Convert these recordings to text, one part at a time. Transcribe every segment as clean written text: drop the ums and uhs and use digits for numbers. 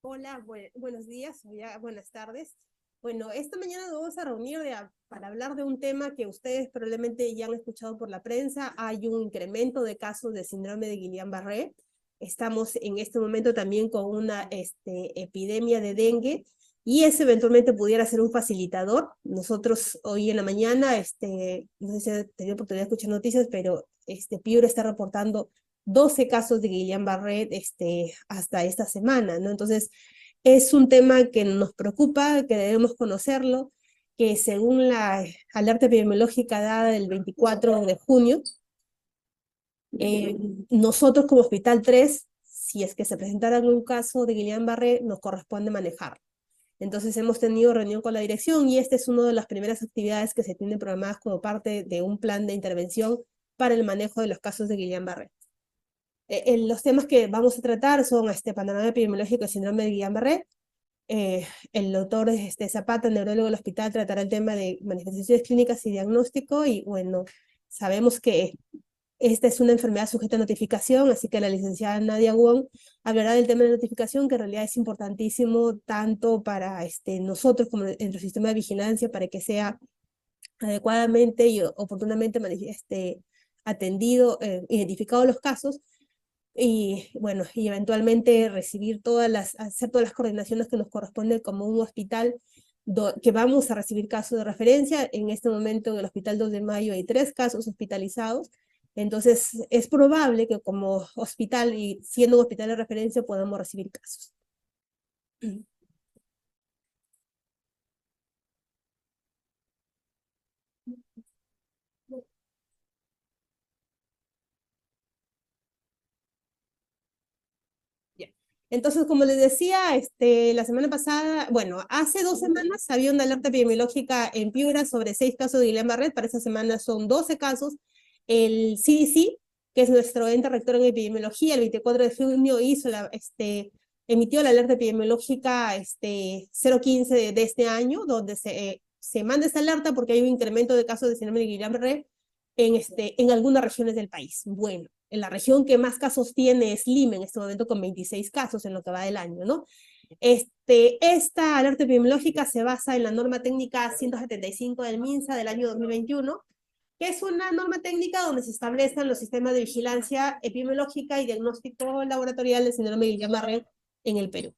Hola, buenos días, o ya buenas tardes. Bueno, esta mañana nos vamos a reunir para hablar de un tema que ustedes probablemente ya han escuchado por la prensa. Hay un incremento de casos de síndrome de Guillain-Barré. Estamos en este momento también con una epidemia de dengue y ese eventualmente pudiera ser un facilitador. Nosotros hoy en la mañana, no sé si han tenido oportunidad de escuchar noticias, pero Piura está reportando 12 casos de Guillain-Barré hasta esta semana, ¿no? Entonces, es un tema que nos preocupa, que debemos conocerlo, que según la alerta epidemiológica dada el 24 de junio, eh, nosotros como Hospital 3, si es que se presentara algún caso de Guillain-Barré, nos corresponde manejar. Entonces hemos tenido reunión con la dirección y esta es una de las primeras actividades que se tienen programadas como parte de un plan de intervención para el manejo de los casos de Guillain-Barré. Los temas que vamos a tratar son panorama epidemiológico de síndrome de Guillain-Barré. El doctor Zapata, neurólogo del hospital, tratará el tema de manifestaciones clínicas y diagnóstico. Y bueno, sabemos que esta es una enfermedad sujeta a notificación, así que la licenciada Nadia Wong hablará del tema de notificación, que en realidad es importantísimo tanto para nosotros como en el sistema de vigilancia, para que sea adecuadamente y oportunamente atendido, identificado los casos, y bueno, y eventualmente hacer todas las coordinaciones que nos corresponden como un hospital que vamos a recibir casos de referencia. En este momento en el Hospital 2 de Mayo hay 3 casos hospitalizados, entonces es probable que como hospital y siendo un hospital de referencia podamos recibir casos. Entonces, como les decía, la semana pasada, bueno, hace 2 semanas había una alerta epidemiológica en Piura sobre 6 casos de Guillain-Barré. Para esta semana son 12 casos. El CDC, que es nuestro ente rector en epidemiología, el 24 de junio emitió la alerta epidemiológica 015 de este año, donde se manda esta alerta porque hay un incremento de casos de síndrome de Guillain-Barré en algunas regiones del país. Bueno, en la región que más casos tiene es Lima en este momento, con 26 casos en lo que va del año, ¿no? Esta alerta epidemiológica se basa en la norma técnica 175 del MINSA del año 2021, que es una norma técnica donde se establecen los sistemas de vigilancia epidemiológica y diagnóstico laboratorial del síndrome de Guillain-Barré en el Perú.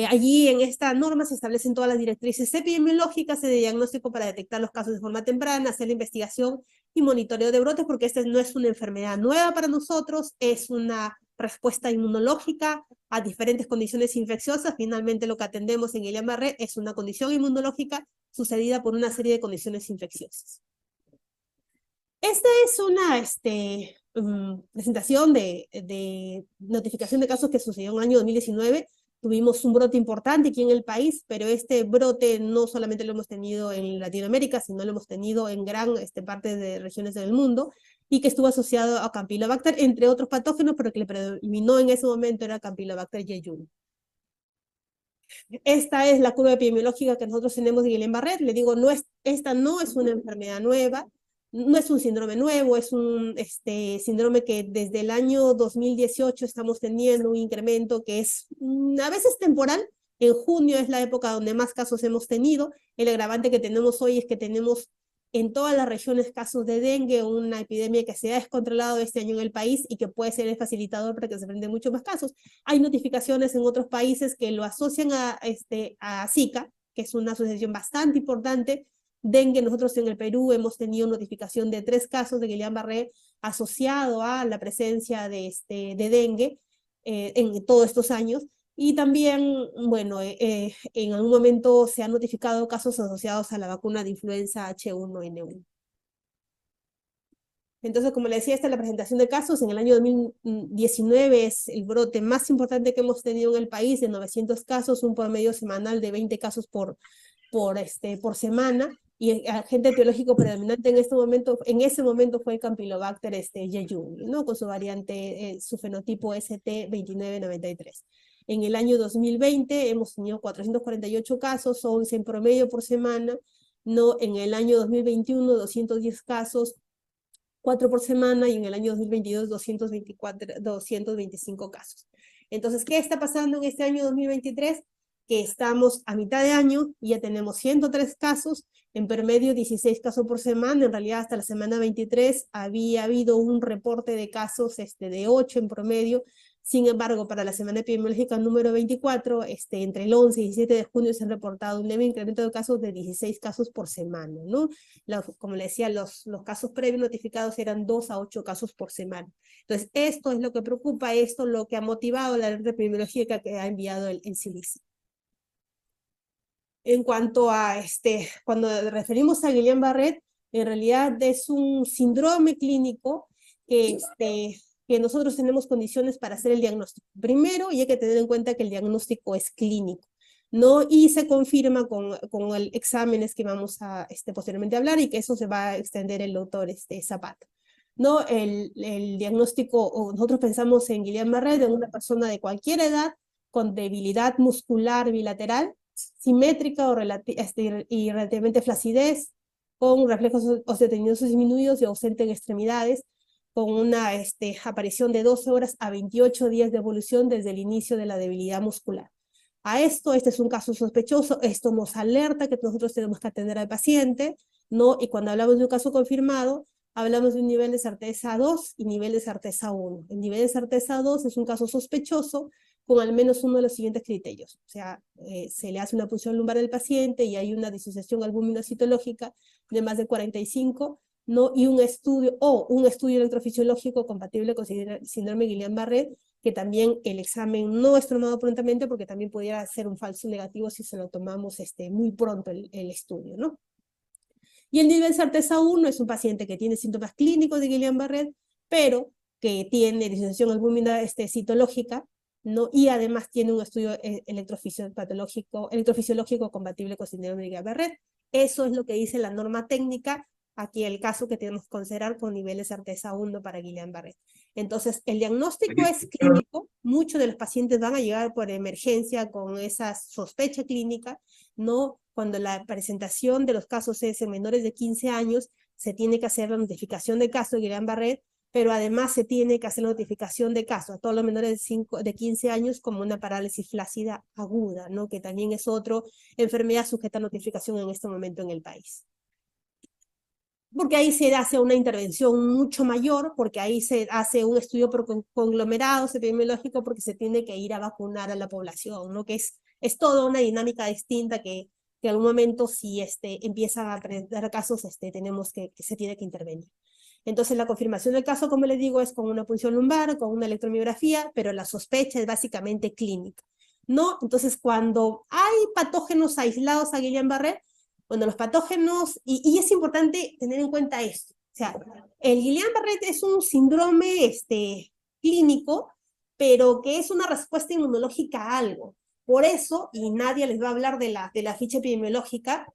Allí en esta norma se establecen todas las directrices epidemiológicas de diagnóstico para detectar los casos de forma temprana, hacer la investigación y monitoreo de brotes, porque esta no es una enfermedad nueva para nosotros, es una respuesta inmunológica a diferentes condiciones infecciosas. Finalmente lo que atendemos en Guillain-Barré es una condición inmunológica sucedida por una serie de condiciones infecciosas. Esta es una presentación de notificación de casos que sucedió en el año 2019. Tuvimos un brote importante aquí en el país, pero este brote no solamente lo hemos tenido en Latinoamérica, sino lo hemos tenido en gran parte de regiones del mundo, y que estuvo asociado a Campylobacter, entre otros patógenos, pero que le predominó en ese momento era Campylobacter jejuni. Esta es la curva epidemiológica que nosotros tenemos de Guillain-Barré. Le digo, esta no es una enfermedad nueva, no es un síndrome nuevo, es un síndrome que desde el año 2018 estamos teniendo un incremento que es a veces temporal. En junio es la época donde más casos hemos tenido. El agravante que tenemos hoy es que tenemos en todas las regiones casos de dengue, una epidemia que se ha descontrolado este año en el país y que puede ser el facilitador para que se presenten muchos más casos. Hay notificaciones en otros países que lo asocian a Zika, que es una asociación bastante importante. Dengue, nosotros en el Perú hemos tenido notificación de 3 casos de Guillain-Barré asociado a la presencia de dengue en todos estos años. Y también, bueno, en algún momento se han notificado casos asociados a la vacuna de influenza H1N1. Entonces, como le decía, esta es la presentación de casos. En el año 2019 es el brote más importante que hemos tenido en el país, de 900 casos, un promedio semanal de 20 casos por semana. Y el agente etiológico predominante en ese momento fue el Campylobacter jejuni, ¿no? Con su variante, su fenotipo ST2993. En el año 2020 hemos tenido 448 casos, 11 en promedio por semana, ¿no? En el año 2021, 210 casos, 4 por semana, y en el año 2022, 225 casos. Entonces, ¿qué está pasando en este año 2023? Que estamos a mitad de año y ya tenemos 103 casos, en promedio 16 casos por semana. En realidad, hasta la semana 23 había habido un reporte de casos de 8 en promedio. Sin embargo, para la semana epidemiológica número 24, entre el 11 y 17 de junio se han reportado un leve incremento de casos de 16 casos por semana, ¿no? Como le decía, los casos previos notificados eran 2 a 8 casos por semana. Entonces, esto es lo que preocupa, esto es lo que ha motivado la alerta epidemiológica que ha enviado el CDC. En cuanto a, cuando referimos a Guillain-Barré, en realidad es un síndrome clínico que nosotros tenemos condiciones para hacer el diagnóstico. Primero, y hay que tener en cuenta que el diagnóstico es clínico, ¿no? Y se confirma con el exámenes que vamos a posteriormente hablar, y que eso se va a extender el doctor Zapata. ¿No? El diagnóstico, nosotros pensamos en Guillain-Barré de una persona de cualquier edad con debilidad muscular bilateral, simétrica y relativamente flacidez, con reflejos osteoteninosos disminuidos y ausente en extremidades, con una aparición de 12 horas a 28 días de evolución desde el inicio de la debilidad muscular. A esto, este es un caso sospechoso, esto nos alerta que nosotros tenemos que atender al paciente, ¿no? Y cuando hablamos de un caso confirmado, hablamos de un nivel de certeza 2 y nivel de certeza 1. El nivel de certeza 2 es un caso sospechoso con al menos uno de los siguientes criterios. O sea, se le hace una punción lumbar al paciente y hay una disociación albúmino-citológica de más de 45, ¿no? Y un estudio electrofisiológico compatible con síndrome Guillain-Barré, que también el examen no es tomado prontamente porque también pudiera ser un falso negativo si se lo tomamos muy pronto el estudio, ¿no? Y el nivel certeza 1 es un paciente que tiene síntomas clínicos de Guillain-Barré, pero que tiene disociación albúmina citológica, ¿no? Y además tiene un estudio electrofisiológico compatible con síndrome de Guillain-Barré. Eso es lo que dice la norma técnica, aquí el caso que tenemos que considerar con nivel de certeza 1 para Guillain-Barré. Entonces, el diagnóstico es clínico, muchos de los pacientes van a llegar por emergencia con esa sospecha clínica, ¿no? Cuando la presentación de los casos es en menores de 15 años, se tiene que hacer la notificación de caso de Guillain-Barré, pero además se tiene que hacer la notificación de caso a todos los menores de 15 años como una parálisis flácida aguda, ¿no? Que también es otra enfermedad sujeta a notificación en este momento en el país. Porque ahí se hace una intervención mucho mayor, porque ahí se hace un estudio por conglomerados epidemiológico, porque se tiene que ir a vacunar a la población, ¿no? Que es toda una dinámica distinta que en algún momento si empiezan a presentar casos, tenemos que se tiene que intervenir. Entonces la confirmación del caso, como les digo, es con una punción lumbar, con una electromiografía, pero la sospecha es básicamente clínica, ¿no? Entonces cuando hay patógenos aislados a Guillain-Barré, bueno, los patógenos, y es importante tener en cuenta esto, o sea, el Guillain-Barré es un síndrome clínico, pero que es una respuesta inmunológica a algo. Por eso, y nadie les va a hablar de la ficha epidemiológica,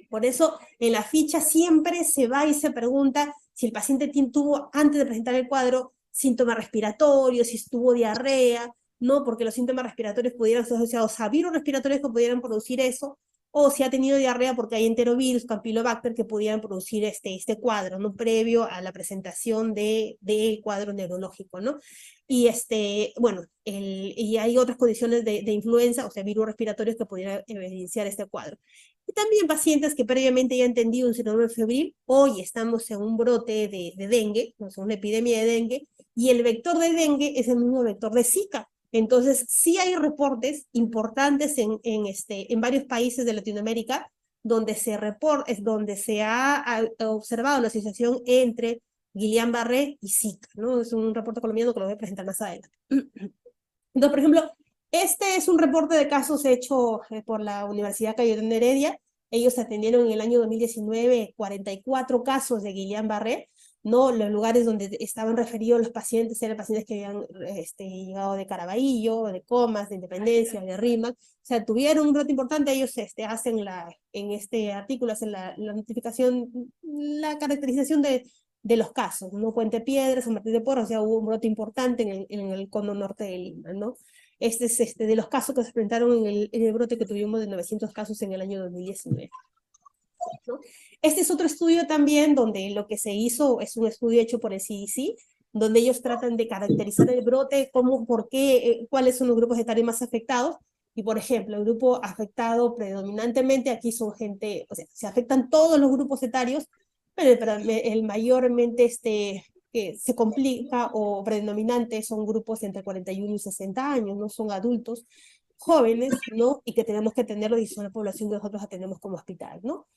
por eso en la ficha siempre se va y se pregunta si el paciente tuvo, antes de presentar el cuadro, síntomas respiratorios, si tuvo diarrea, ¿no? Porque los síntomas respiratorios pudieran ser asociados a virus respiratorios que pudieran producir eso, o si ha tenido diarrea porque hay enterovirus, campylobacter, que pudieran producir este cuadro, ¿no? Previo a la presentación del cuadro neurológico, ¿no? Y bueno, y hay otras condiciones de influenza, o sea, virus respiratorios que pudieran evidenciar este cuadro. Y también pacientes que previamente ya han entendido un síndrome febril, hoy estamos en un brote de dengue, o sea, una epidemia de dengue, y el vector de dengue es el mismo vector de Zika. Entonces, sí hay reportes importantes en varios países de Latinoamérica donde donde se ha observado la asociación entre Guillain-Barré y Zika, ¿no? Es un reporte colombiano que lo voy a presentar más adelante. Entonces, por ejemplo, este es un reporte de casos hecho por la Universidad Cayetano Heredia. Ellos atendieron en el año 2019 44 casos de Guillain-Barré, ¿no? Los lugares donde estaban referidos los pacientes eran pacientes que habían llegado de Caraballo, de Comas, de Independencia, de Rímac. O sea, tuvieron un brote importante. Ellos hacen en este artículo hacen la notificación, la caracterización de los casos, ¿no? Puente Piedras, San Martín de Porres, o sea, hubo un brote importante en el cono norte de Lima, ¿no? Este es de los casos que se presentaron en el brote que tuvimos de 900 casos en el año 2019. ¿No? Este es otro estudio también donde lo que se hizo es un estudio hecho por el CDC, donde ellos tratan de caracterizar el brote, cómo, por qué, cuáles son los grupos etarios más afectados. Y, por ejemplo, el grupo afectado predominantemente aquí son gente, o sea, se afectan todos los grupos etarios, pero el mayormente que se complica o predominante son grupos entre 41 y 60 años, no son adultos jóvenes, ¿no? Y que tenemos que tenerlo y son la población que nosotros atendemos como hospital, ¿no?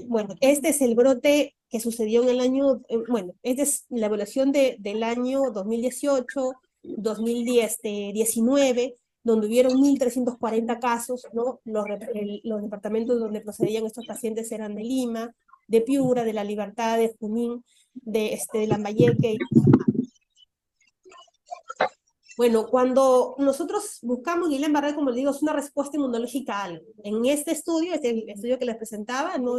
Bueno, este es el brote que sucedió en el año, bueno, esta es la evaluación del año 2018, 2019, donde hubieron 1.340 casos, ¿no? Los departamentos donde procedían estos pacientes eran de Lima, de Piura, de La Libertad, de Junín, de Lambayeque. Bueno, cuando nosotros buscamos Guillain-Barré, como les digo, es una respuesta inmunológica a algo. En este estudio, el estudio que les presentaba, ¿no?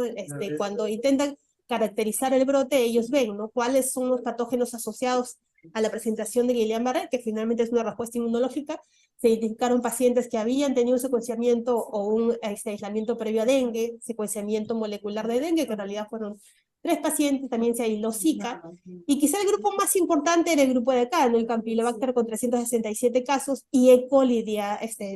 Cuando intentan caracterizar el brote, ellos ven, ¿no? Cuáles son los patógenos asociados a la presentación de Guillain-Barré, que finalmente es una respuesta inmunológica. Se identificaron pacientes que habían tenido un secuenciamiento o un aislamiento previo a dengue, secuenciamiento molecular de dengue, que en realidad fueron 3 pacientes, también se aisló Zika, y quizá el grupo más importante era el grupo de acá, ¿no? El Campylobacter con 367 casos y E. coli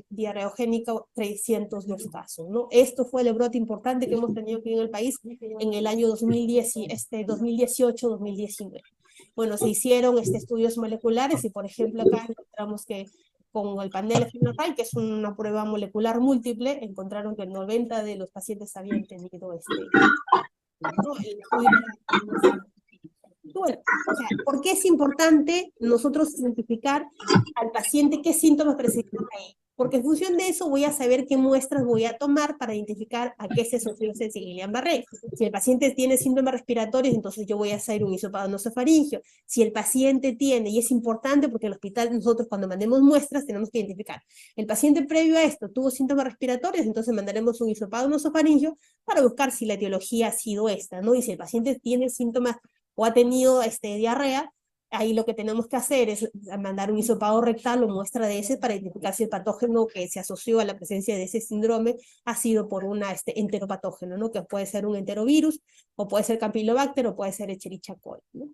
diarreogénica 302 casos, ¿no? Esto fue el brote importante que hemos tenido aquí en el país en el año 2018-2019. Bueno, se hicieron estudios moleculares y, por ejemplo, acá encontramos que con el panel FeNORAI, que es una prueba molecular múltiple, encontraron que el 90 de los pacientes habían tenido ¿no? El estudio bueno, o sea, ¿por qué es importante nosotros identificar al paciente qué síntomas presenta ahí? Porque en función de eso voy a saber qué muestras voy a tomar para identificar a qué se asoció ese Guillain-Barré. Si el paciente tiene síntomas respiratorios, entonces yo voy a hacer un hisopado nasofaringeo. Si el paciente tiene, y es importante porque en el hospital nosotros cuando mandemos muestras tenemos que identificar, el paciente previo a esto tuvo síntomas respiratorios, entonces mandaremos un hisopado nasofaringeo para buscar si la etiología ha sido esta, ¿no? Y si el paciente tiene síntomas o ha tenido diarrea, ahí lo que tenemos que hacer es mandar un hisopado rectal o muestra de ese para identificar si el patógeno que se asoció a la presencia de ese síndrome ha sido por una enteropatógeno, ¿no? Que puede ser un enterovirus, o puede ser Campylobacter, o puede ser Escherichia coli, ¿no?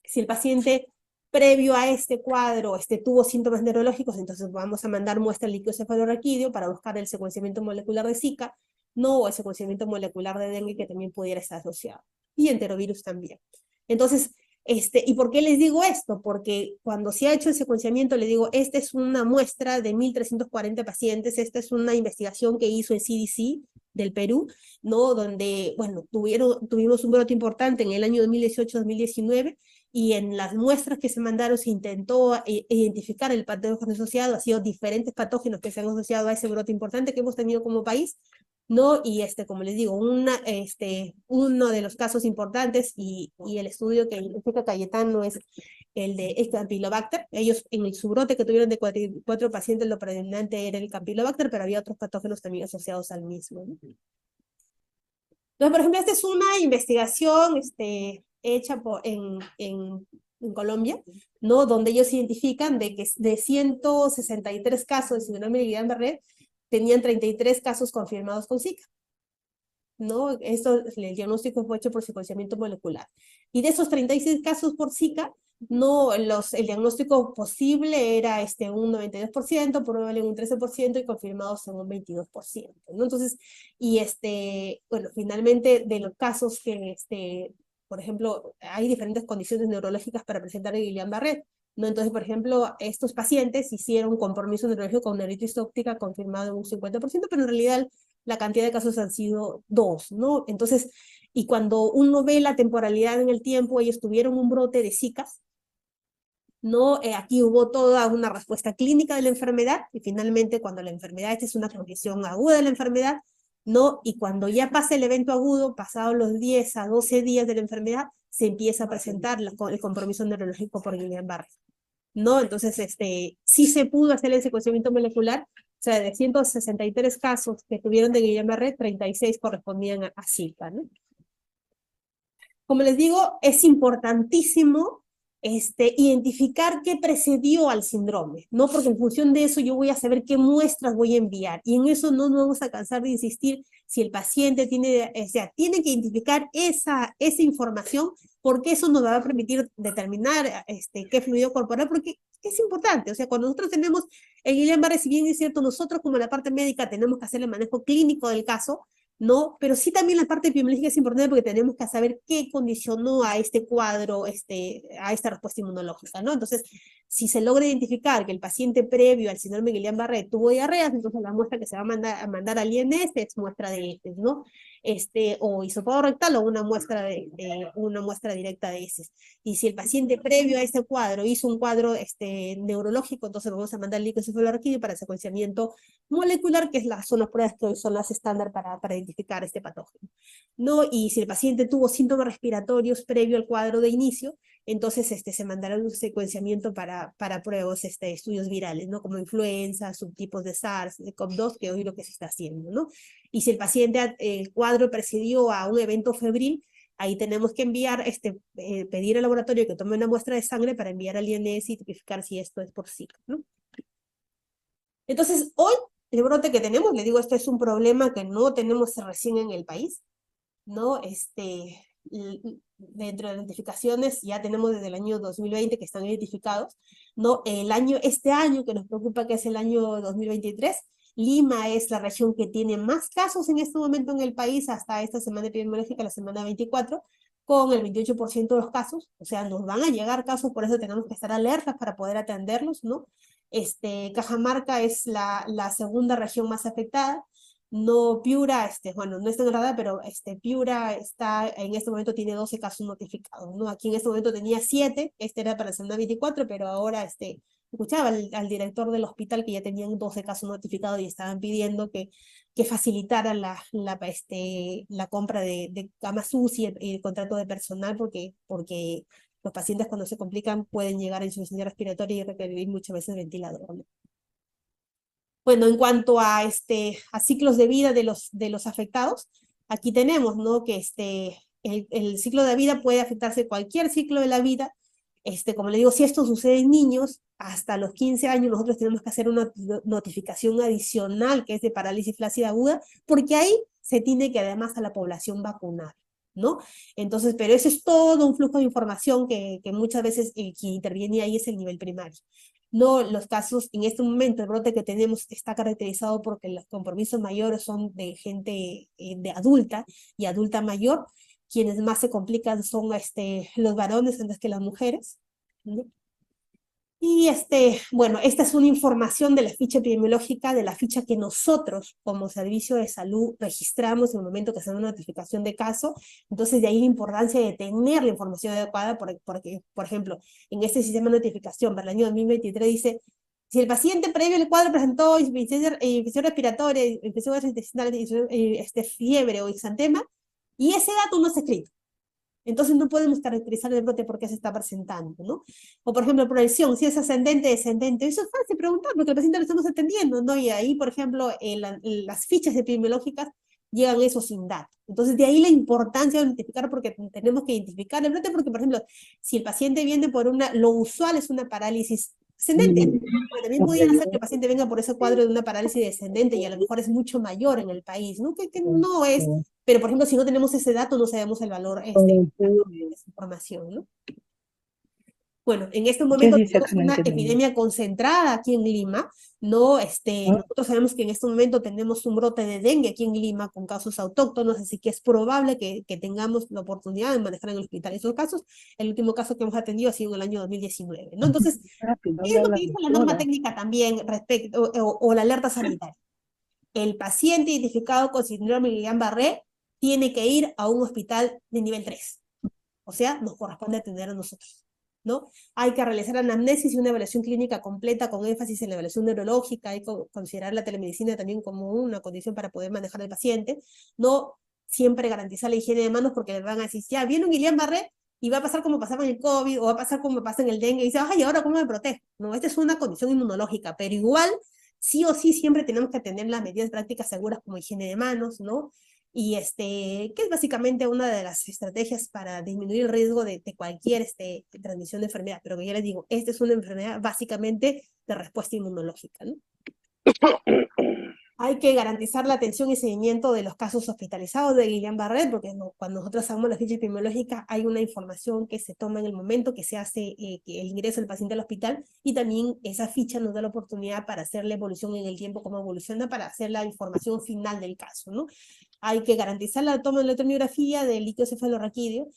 Si el paciente previo a este cuadro tuvo síntomas neurológicos, entonces vamos a mandar muestra líquido cefalorraquídeo para buscar el secuenciamiento molecular de Zika, no, o el secuenciamiento molecular de dengue que también pudiera estar asociado, y enterovirus también. Entonces, ¿y por qué les digo esto? Porque cuando se ha hecho el secuenciamiento, les digo, esta es una muestra de 1.340 pacientes, esta es una investigación que hizo el CDC del Perú, ¿no? Donde, bueno, tuvimos un brote importante en el año 2018-2019, y en las muestras que se mandaron se intentó identificar el patógeno asociado, ha sido diferentes patógenos que se han asociado a ese brote importante que hemos tenido como país, ¿no? Y como les digo, uno de los casos importantes y el estudio que identifica Cayetano es el de Campylobacter. Ellos en el subrote que tuvieron de 4 pacientes, lo predominante era el Campylobacter, pero había otros patógenos también asociados al mismo, ¿no? Entonces, por ejemplo, esta es una investigación hecha en Colombia, ¿no? Donde ellos identifican de que de 163 casos de síndrome de Guillain-Barré, tenían 33 casos confirmados con Zika, ¿no? Esto, el diagnóstico fue hecho por secuenciamiento molecular. Y de esos 36 casos por Zika, no, el diagnóstico posible era un 92%, probable en un 13% y confirmados en un 22%, ¿no? Entonces, y bueno, finalmente de los casos que, por ejemplo, hay diferentes condiciones neurológicas para presentar el Guillain-Barré, ¿no? Entonces, por ejemplo, estos pacientes hicieron un compromiso neurológico con neuritis óptica confirmado en un 50%, pero en realidad la cantidad de casos han sido 2, ¿no? Entonces, y cuando uno ve la temporalidad en el tiempo, ellos tuvieron un brote de Zika, ¿no? Aquí hubo toda una respuesta clínica de la enfermedad, y finalmente cuando la enfermedad, esta es una condición aguda de la enfermedad, ¿no? Y cuando ya pasa el evento agudo, pasados los 10 a 12 días de la enfermedad, se empieza a presentar el compromiso neurológico por Guillain-Barré, ¿no? Entonces, sí se pudo hacer el secuenciamiento molecular, o sea, de 163 casos que tuvieron de Guillain-Barré, 36 correspondían a Zika, ¿no? Como les digo, es importantísimo identificar qué precedió al síndrome, ¿no? Porque en función de eso yo voy a saber qué muestras voy a enviar, y en eso no nos vamos a cansar de insistir si el paciente tiene, o sea, tiene que identificar esa información, porque eso nos va a permitir determinar qué fluido corporal, porque es importante, o sea, cuando nosotros tenemos el Guillain-Barré, si bien es cierto, nosotros como la parte médica tenemos que hacer el manejo clínico del caso, ¿no? Pero sí también la parte epidemiológica es importante porque tenemos que saber qué condicionó a este cuadro, a esta respuesta inmunológica, ¿no? Entonces, si se logra identificar que el paciente previo al síndrome de Guillain-Barré tuvo diarreas, entonces la muestra que se va a mandar al INS es muestra de heces, ¿no? O hisopado rectal o una muestra directa de heces. Y si el paciente previo a este cuadro hizo un cuadro neurológico, entonces vamos a mandar el líquido cefalorraquídeo para secuenciamiento molecular, que son las pruebas que hoy son las estándar para identificar este patógeno, ¿no? Y si el paciente tuvo síntomas respiratorios previo al cuadro de inicio, entonces se mandará un secuenciamiento para pruebas, estudios virales, ¿no? Como influenza, subtipos de SARS, de CoV-2, que hoy lo que se está haciendo, ¿no? Y si el paciente, el cuadro precedió a un evento febril, ahí tenemos que pedir al laboratorio que tome una muestra de sangre para enviar al INS y tipificar si esto es por Zika, ¿no? Entonces, hoy, el brote que tenemos, le digo, esto es un problema que no tenemos recién en el país, ¿no? Dentro de las identificaciones ya tenemos desde el año 2020 que están identificados, ¿no? Este año que nos preocupa, que es el año 2023, Lima es la región que tiene más casos en este momento en el país hasta esta semana epidemiológica, la semana 24, con el 28% de los casos, o sea, nos van a llegar casos, por eso tenemos que estar alertas para poder atenderlos, ¿no? Cajamarca es la segunda región más afectada, no, Piura, bueno, no está en el radar, pero Piura en este momento tiene 12 casos notificados, ¿no? Aquí en este momento tenía 7, era para la semana 24, pero ahora, escuchaba al director del hospital que ya tenían 12 casos notificados y estaban pidiendo que facilitaran la compra de camas UCI y el contrato de personal, porque los pacientes cuando se complican pueden llegar a insuficiencia respiratoria y requerir muchas veces ventilador, ¿no? Bueno, en cuanto a ciclos de vida de los afectados, aquí tenemos, ¿no? Que el ciclo de vida puede afectarse cualquier ciclo de la vida. Como le digo, si esto sucede en niños, hasta los 15 años nosotros tenemos que hacer una notificación adicional que es de parálisis flácida aguda, porque ahí se tiene que además a la población vacunar, ¿no? Entonces, pero eso es todo un flujo de información que muchas veces quien interviene ahí es el nivel primario. No, los casos, en este momento, el brote que tenemos está caracterizado porque los compromisos mayores son de gente de adulta y adulta mayor. Quienes más se complican son los varones antes que las mujeres, ¿no? Y bueno, esta es una información de la ficha epidemiológica, de la ficha que nosotros como servicio de salud registramos en el momento que se da una notificación de caso. Entonces de ahí la importancia de tener la información adecuada, porque, por ejemplo, en este sistema de notificación para el año 2023 dice, si el paciente previo al cuadro presentó infección respiratoria, infección gastrointestinal, fiebre o exantema, y ese dato no está escrito. Entonces no podemos caracterizar el brote porque se está presentando, ¿no? O por ejemplo, proyección, si es ascendente, descendente, eso es fácil preguntar porque el paciente lo estamos atendiendo, ¿no? Y ahí, por ejemplo, las fichas epidemiológicas llegan eso sin datos. Entonces, de ahí la importancia de identificar, porque tenemos que identificar el brote, porque, por ejemplo, si el paciente viene por lo usual es una parálisis ascendente, pero también podría ser que el paciente venga por ese cuadro de una parálisis descendente y a lo mejor es mucho mayor en el país, ¿no? Que no es, pero por ejemplo, si no tenemos ese dato, no sabemos el valor de esa información, ¿no? Bueno, en este Sí, momento sí, tenemos una exactamente. epidemia concentrada aquí en Lima, ¿no? Nosotros sabemos que en este momento tenemos un brote de dengue aquí en Lima con casos autóctonos, así que es probable que tengamos la oportunidad de manejar en el hospital esos casos. El último caso que hemos atendido ha sido en el año 2019, ¿no? Entonces, Rápido, ¿qué es habla lo la que dice la norma doctora. técnica también respecto, o la alerta sanitaria? El paciente identificado con síndrome de Guillain-Barré tiene que ir a un hospital de nivel 3. O sea, nos corresponde atender a nosotros, ¿no? Hay que realizar anamnesis y una evaluación clínica completa con énfasis en la evaluación neurológica, hay que considerar la telemedicina también como una condición para poder manejar al paciente, no siempre garantizar la higiene de manos porque les van a decir, ya, viene un Guillain-Barré y va a pasar como pasaba en el COVID o va a pasar como pasa en el dengue y dice, ay, ¿ahora cómo me protejo? No, esta es una condición inmunológica, pero igual, sí o sí, siempre tenemos que tener las medidas prácticas seguras como higiene de manos, ¿no? y que es básicamente una de las estrategias para disminuir el riesgo de cualquier transmisión de enfermedad. Pero que ya les digo, esta es una enfermedad básicamente de respuesta inmunológica, ¿no? Hay que garantizar la atención y seguimiento de los casos hospitalizados de Guillain-Barré, porque cuando nosotros hagamos la ficha epidemiológica hay una información que se toma en el momento que se hace que el ingreso del paciente al hospital, y también esa ficha nos da la oportunidad para hacer la evolución en el tiempo, cómo evoluciona, para hacer la información final del caso, ¿no? Hay que garantizar la toma de electromiografía del líquido cefalorraquídeo,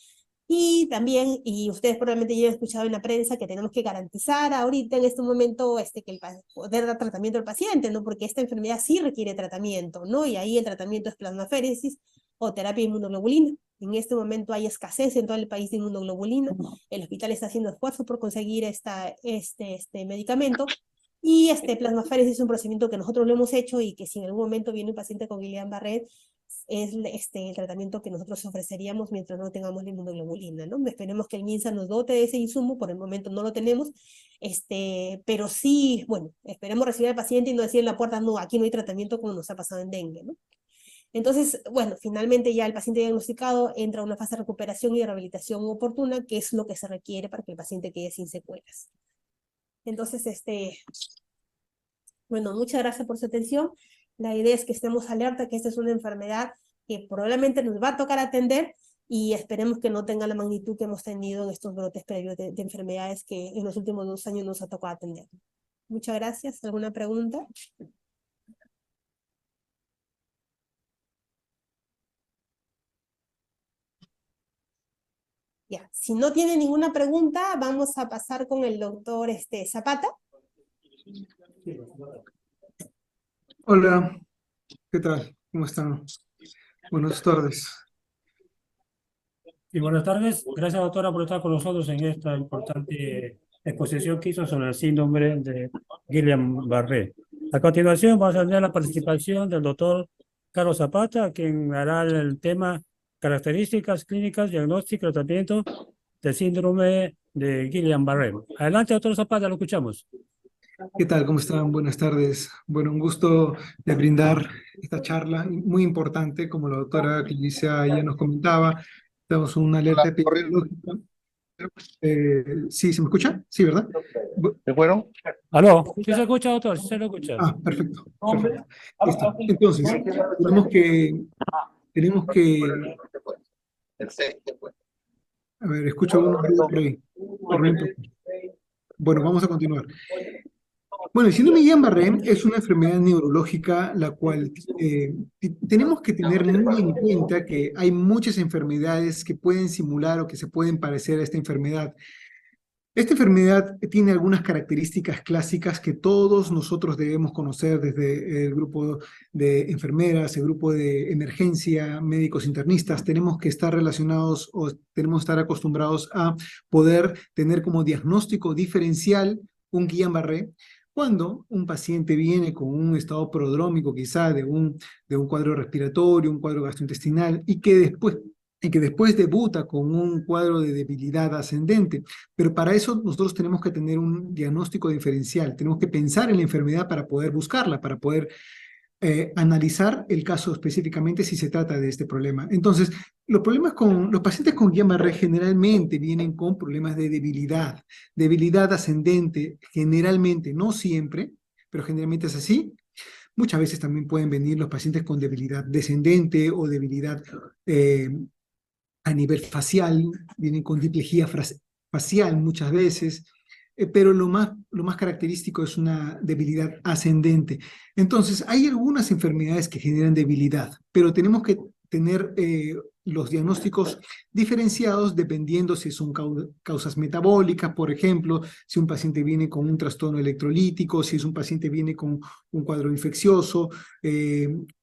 y también, y ustedes probablemente ya han escuchado en la prensa, que tenemos que garantizar ahorita en este momento que poder dar tratamiento al paciente, ¿no? Porque esta enfermedad sí requiere tratamiento, ¿no? Y ahí el tratamiento es plasmaféresis o terapia de inmunoglobulina. En este momento hay escasez en todo el país de inmunoglobulina. El hospital está haciendo esfuerzo por conseguir este medicamento. Y plasmaféresis es un procedimiento que nosotros lo hemos hecho, y que si en algún momento viene un paciente con Guillain-Barré, es el tratamiento que nosotros ofreceríamos mientras no tengamos la inmunoglobulina, ¿no? Esperemos que el MINSA nos dote de ese insumo, por el momento no lo tenemos, pero sí, bueno, esperemos recibir al paciente y no decir en la puerta, no, aquí no hay tratamiento, como nos ha pasado en dengue, ¿no? Entonces, bueno, finalmente ya el paciente diagnosticado entra a una fase de recuperación y rehabilitación oportuna, que es lo que se requiere para que el paciente quede sin secuelas. Entonces, bueno, muchas gracias por su atención. La idea es que estemos alerta que esta es una enfermedad que probablemente nos va a tocar atender, y esperemos que no tenga la magnitud que hemos tenido en estos brotes previos de enfermedades que en los últimos 2 años nos ha tocado atender. Muchas gracias. ¿Alguna pregunta? Ya, si no tiene ninguna pregunta, vamos a pasar con el doctor Zapata. Hola, ¿qué tal? ¿Cómo están? Buenas tardes. Y buenas tardes. Gracias, doctora, por estar con nosotros en esta importante exposición que hizo sobre el síndrome de Guillain-Barré. A continuación, vamos a tener la participación del doctor Carlos Zapata, quien hará el tema características clínicas, diagnóstico y tratamiento del síndrome de Guillain-Barré. Adelante, doctor Zapata, lo escuchamos. ¿Qué tal? ¿Cómo están? Buenas tardes. Bueno, un gusto de brindar esta charla muy importante, como la doctora Clicia ya nos comentaba. Tenemos una alerta epidemiológica. Sí, ¿se me escucha? Sí, ¿verdad? ¿Se fueron? ¿Aló? ¿Sí se escucha, doctor? ¿Sí se lo escucha? Perfecto. Perfecto. Listo. Entonces, tenemos que, a ver, escucho algunos ruidos por ahí. Pero no importa. Bueno, vamos a continuar. Bueno, el síndrome de Guillain-Barré es una enfermedad neurológica la cual tenemos que tener muy en cuenta que hay muchas enfermedades que pueden simular o que se pueden parecer a esta enfermedad. Esta enfermedad tiene algunas características clásicas que todos nosotros debemos conocer, desde el grupo de enfermeras, el grupo de emergencia, médicos internistas. Tenemos que estar relacionados o tenemos que estar acostumbrados a poder tener como diagnóstico diferencial un Guillain-Barré cuando un paciente viene con un estado prodrómico, quizá de un cuadro respiratorio, un cuadro gastrointestinal, y que después debuta con un cuadro de debilidad ascendente. Pero para eso nosotros tenemos que tener un diagnóstico diferencial, tenemos que pensar en la enfermedad para poder buscarla, para poder analizar el caso específicamente si se trata de este problema. Entonces, los pacientes con Guillain-Barré generalmente vienen con problemas de debilidad ascendente, generalmente, no siempre, pero generalmente es así. Muchas veces también pueden venir los pacientes con debilidad descendente o debilidad a nivel facial, vienen con diplejía facial muchas veces, pero lo más característico es una debilidad ascendente. Entonces, hay algunas enfermedades que generan debilidad, pero tenemos que tener los diagnósticos diferenciados dependiendo si son causas metabólicas, por ejemplo, si un paciente viene con un trastorno electrolítico, si es un paciente viene con un cuadro infeccioso,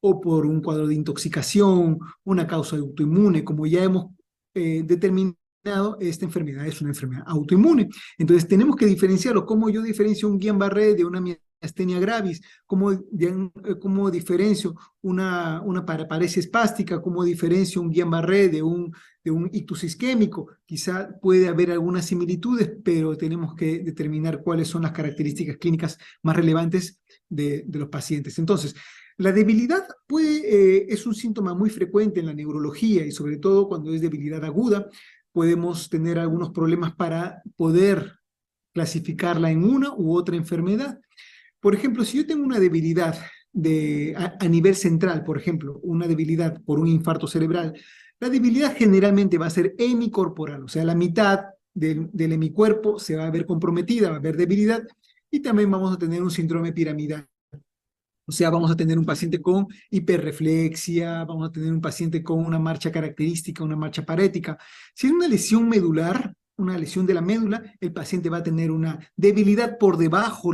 o por un cuadro de intoxicación, una causa autoinmune, como ya hemos determinado. Esta enfermedad es una enfermedad autoinmune. Entonces tenemos que diferenciarlo. ¿Cómo yo diferencio un Guillain-Barré de una miastenia gravis? ¿Cómo diferencio una paraparesia espástica? ¿Cómo diferencio un Guillain-Barré de un ictus isquémico? Quizá puede haber algunas similitudes, pero tenemos que determinar cuáles son las características clínicas más relevantes de los pacientes. Entonces, La debilidad es un síntoma muy frecuente en la neurología y sobre todo cuando es debilidad aguda, podemos tener algunos problemas para poder clasificarla en una u otra enfermedad. Por ejemplo, si yo tengo una debilidad a nivel central, por ejemplo, una debilidad por un infarto cerebral, la debilidad generalmente va a ser hemicorporal, o sea, la mitad del hemicuerpo se va a ver comprometida, va a haber debilidad, y también vamos a tener un síndrome piramidal. O sea, vamos a tener un paciente con hiperreflexia, vamos a tener un paciente con una marcha característica, una marcha parética. Si es una lesión medular, una lesión de la médula, el paciente va a tener una debilidad por debajo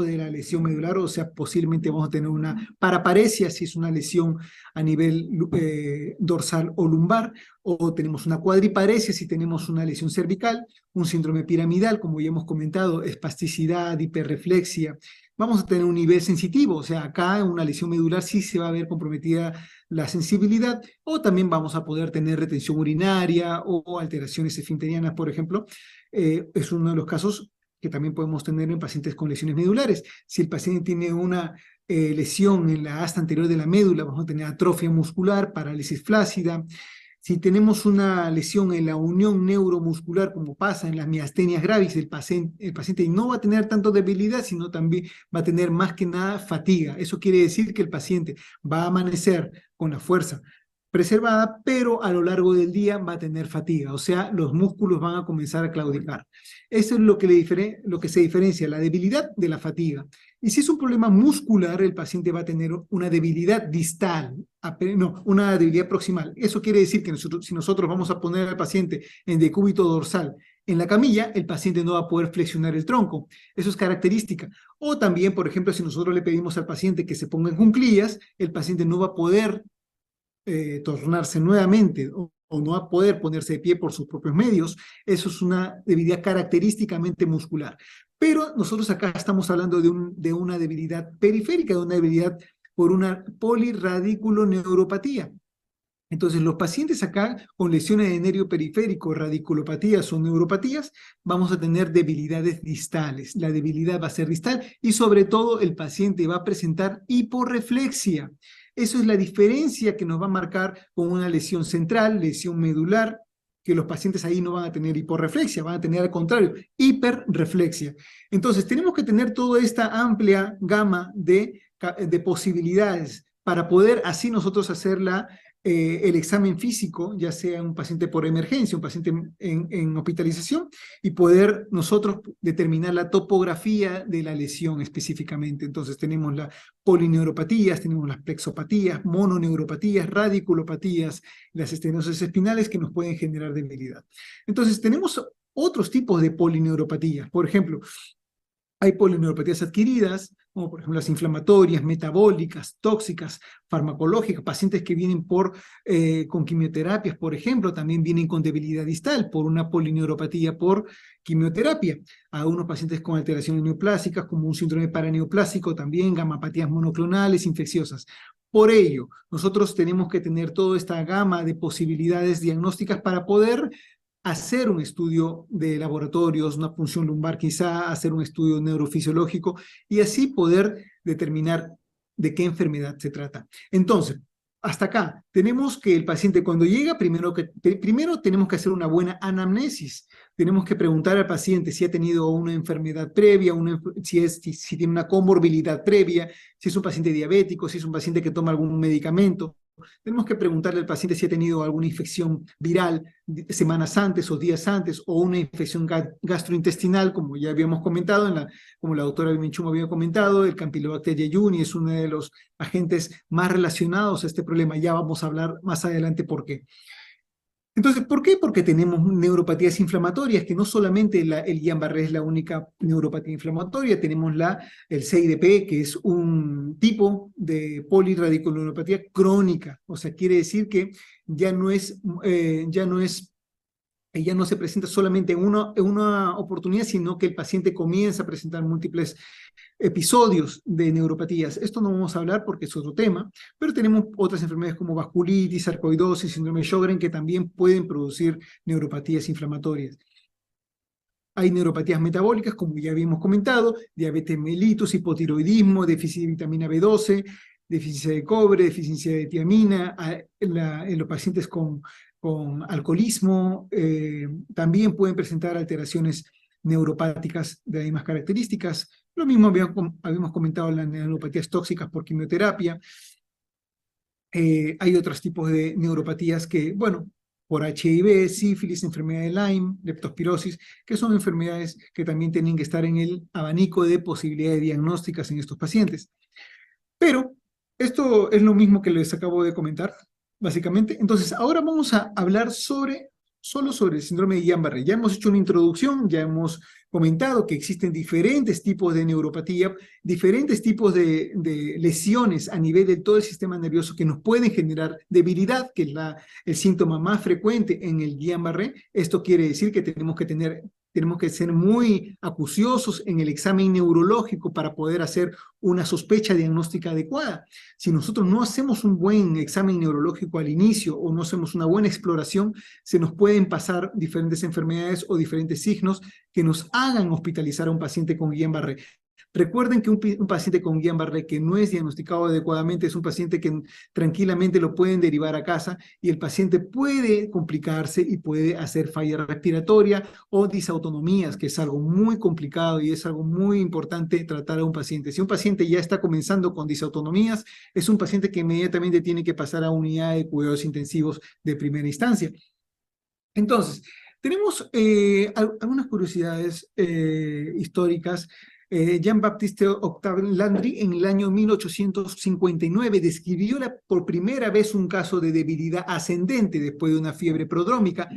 de la lesión medular, o sea, posiblemente vamos a tener una paraparesia si es una lesión a nivel dorsal o lumbar, o tenemos una cuadriparesia si tenemos una lesión cervical, un síndrome piramidal, como ya hemos comentado, espasticidad, hiperreflexia. Vamos a tener un nivel sensitivo, o sea, acá en una lesión medular sí se va a ver comprometida la sensibilidad, o también vamos a poder tener retención urinaria o alteraciones esfinterianas, por ejemplo. Es uno de los casos que también podemos tener en pacientes con lesiones medulares. Si el paciente tiene una lesión en la asta anterior de la médula, vamos a tener atrofia muscular, parálisis flácida. Si tenemos una lesión en la unión neuromuscular, como pasa en las miastenias gravis, el paciente no va a tener tanto debilidad, sino también va a tener más que nada fatiga. Eso quiere decir que el paciente va a amanecer con la fuerza preservada, pero a lo largo del día va a tener fatiga, o sea, los músculos van a comenzar a claudicar. Eso es lo que se diferencia, la debilidad de la fatiga. Y si es un problema muscular, el paciente va a tener una debilidad distal, una debilidad proximal. Eso quiere decir que si nosotros vamos a poner al paciente en decúbito dorsal en la camilla, el paciente no va a poder flexionar el tronco. Eso es característica. O también, por ejemplo, si nosotros le pedimos al paciente que se ponga en cuclillas, el paciente no va a poder tornarse nuevamente o no va a poder ponerse de pie por sus propios medios. Eso es una debilidad característicamente muscular. Pero nosotros acá estamos hablando de una debilidad periférica, de una debilidad por una polirradiculoneuropatía. Entonces, los pacientes acá con lesiones de nervio periférico, radiculopatías o neuropatías, vamos a tener debilidades distales. La debilidad va a ser distal y sobre todo el paciente va a presentar hiporreflexia. Eso es la diferencia que nos va a marcar con una lesión central, lesión medular, que los pacientes ahí no van a tener hiporreflexia, van a tener al contrario, hiperreflexia. Entonces, tenemos que tener toda esta amplia gama de posibilidades para poder así nosotros hacer el examen físico, ya sea un paciente por emergencia, un paciente en hospitalización, y poder nosotros determinar la topografía de la lesión específicamente. Entonces tenemos las polineuropatías, tenemos las plexopatías, mononeuropatías, radiculopatías, las estenosis espinales que nos pueden generar debilidad. Entonces tenemos otros tipos de polineuropatías. Por ejemplo, hay polineuropatías adquiridas, como por ejemplo las inflamatorias, metabólicas, tóxicas, farmacológicas, pacientes que vienen con quimioterapias, por ejemplo, también vienen con debilidad distal por una polineuropatía por quimioterapia. A unos pacientes con alteraciones neoplásicas, como un síndrome paraneoplásico, también gamapatías monoclonales infecciosas. Por ello, nosotros tenemos que tener toda esta gama de posibilidades diagnósticas para poder hacer un estudio de laboratorios, una punción lumbar quizá, hacer un estudio neurofisiológico y así poder determinar de qué enfermedad se trata. Entonces, hasta acá, tenemos que el paciente cuando llega, primero tenemos que hacer una buena anamnesis. Tenemos que preguntar al paciente si ha tenido una enfermedad previa, si tiene una comorbilidad previa, si es un paciente diabético, si es un paciente que toma algún medicamento. Tenemos que preguntarle al paciente si ha tenido alguna infección viral semanas antes o días antes, o una infección gastrointestinal, como ya habíamos comentado, como la doctora Bimenchum había comentado, el Campylobacter jejuni es uno de los agentes más relacionados a este problema. Ya vamos a hablar más adelante por qué. Entonces, ¿por qué? Porque tenemos neuropatías inflamatorias, que no solamente el Guillain-Barré es la única neuropatía inflamatoria, tenemos el CIDP, que es un tipo de polirradiculoneuropatía crónica, o sea, quiere decir que ya no se presenta solamente en una oportunidad, sino que el paciente comienza a presentar múltiples episodios de neuropatías. Esto no vamos a hablar porque es otro tema, pero tenemos otras enfermedades como vasculitis, sarcoidosis, síndrome de Sjögren, que también pueden producir neuropatías inflamatorias. Hay neuropatías metabólicas, como ya habíamos comentado, diabetes mellitus, hipotiroidismo, déficit de vitamina B12, deficiencia de cobre, deficiencia de tiamina, en los pacientes con alcoholismo, también pueden presentar alteraciones neuropáticas de las mismas características. Lo mismo habíamos comentado en las neuropatías tóxicas por quimioterapia. Hay otros tipos de neuropatías que, bueno, por HIV, sífilis, enfermedad de Lyme, leptospirosis, que son enfermedades que también tienen que estar en el abanico de posibilidades diagnósticas en estos pacientes. Pero esto es lo mismo que les acabo de comentar, básicamente. Entonces, ahora vamos a hablar solo sobre el síndrome de Guillain-Barré. Ya hemos hecho una introducción, ya hemos comentado que existen diferentes tipos de neuropatía, diferentes tipos de lesiones a nivel de todo el sistema nervioso que nos pueden generar debilidad, que es el síntoma más frecuente en el Guillain-Barré. Esto quiere decir que tenemos que ser muy acuciosos en el examen neurológico para poder hacer una sospecha diagnóstica adecuada. Si nosotros no hacemos un buen examen neurológico al inicio o no hacemos una buena exploración, se nos pueden pasar diferentes enfermedades o diferentes signos que nos hagan hospitalizar a un paciente con Guillain-Barré. Recuerden que un paciente con Guillain-Barré que no es diagnosticado adecuadamente es un paciente que tranquilamente lo pueden derivar a casa y el paciente puede complicarse y puede hacer falla respiratoria o disautonomías, que es algo muy complicado y es algo muy importante tratar a un paciente. Si un paciente ya está comenzando con disautonomías, es un paciente que inmediatamente tiene que pasar a unidad de cuidados intensivos de primera instancia. Entonces, tenemos algunas curiosidades históricas. Jean-Baptiste Octave Landry en el año 1859 describió por primera vez un caso de debilidad ascendente después de una fiebre prodrómica,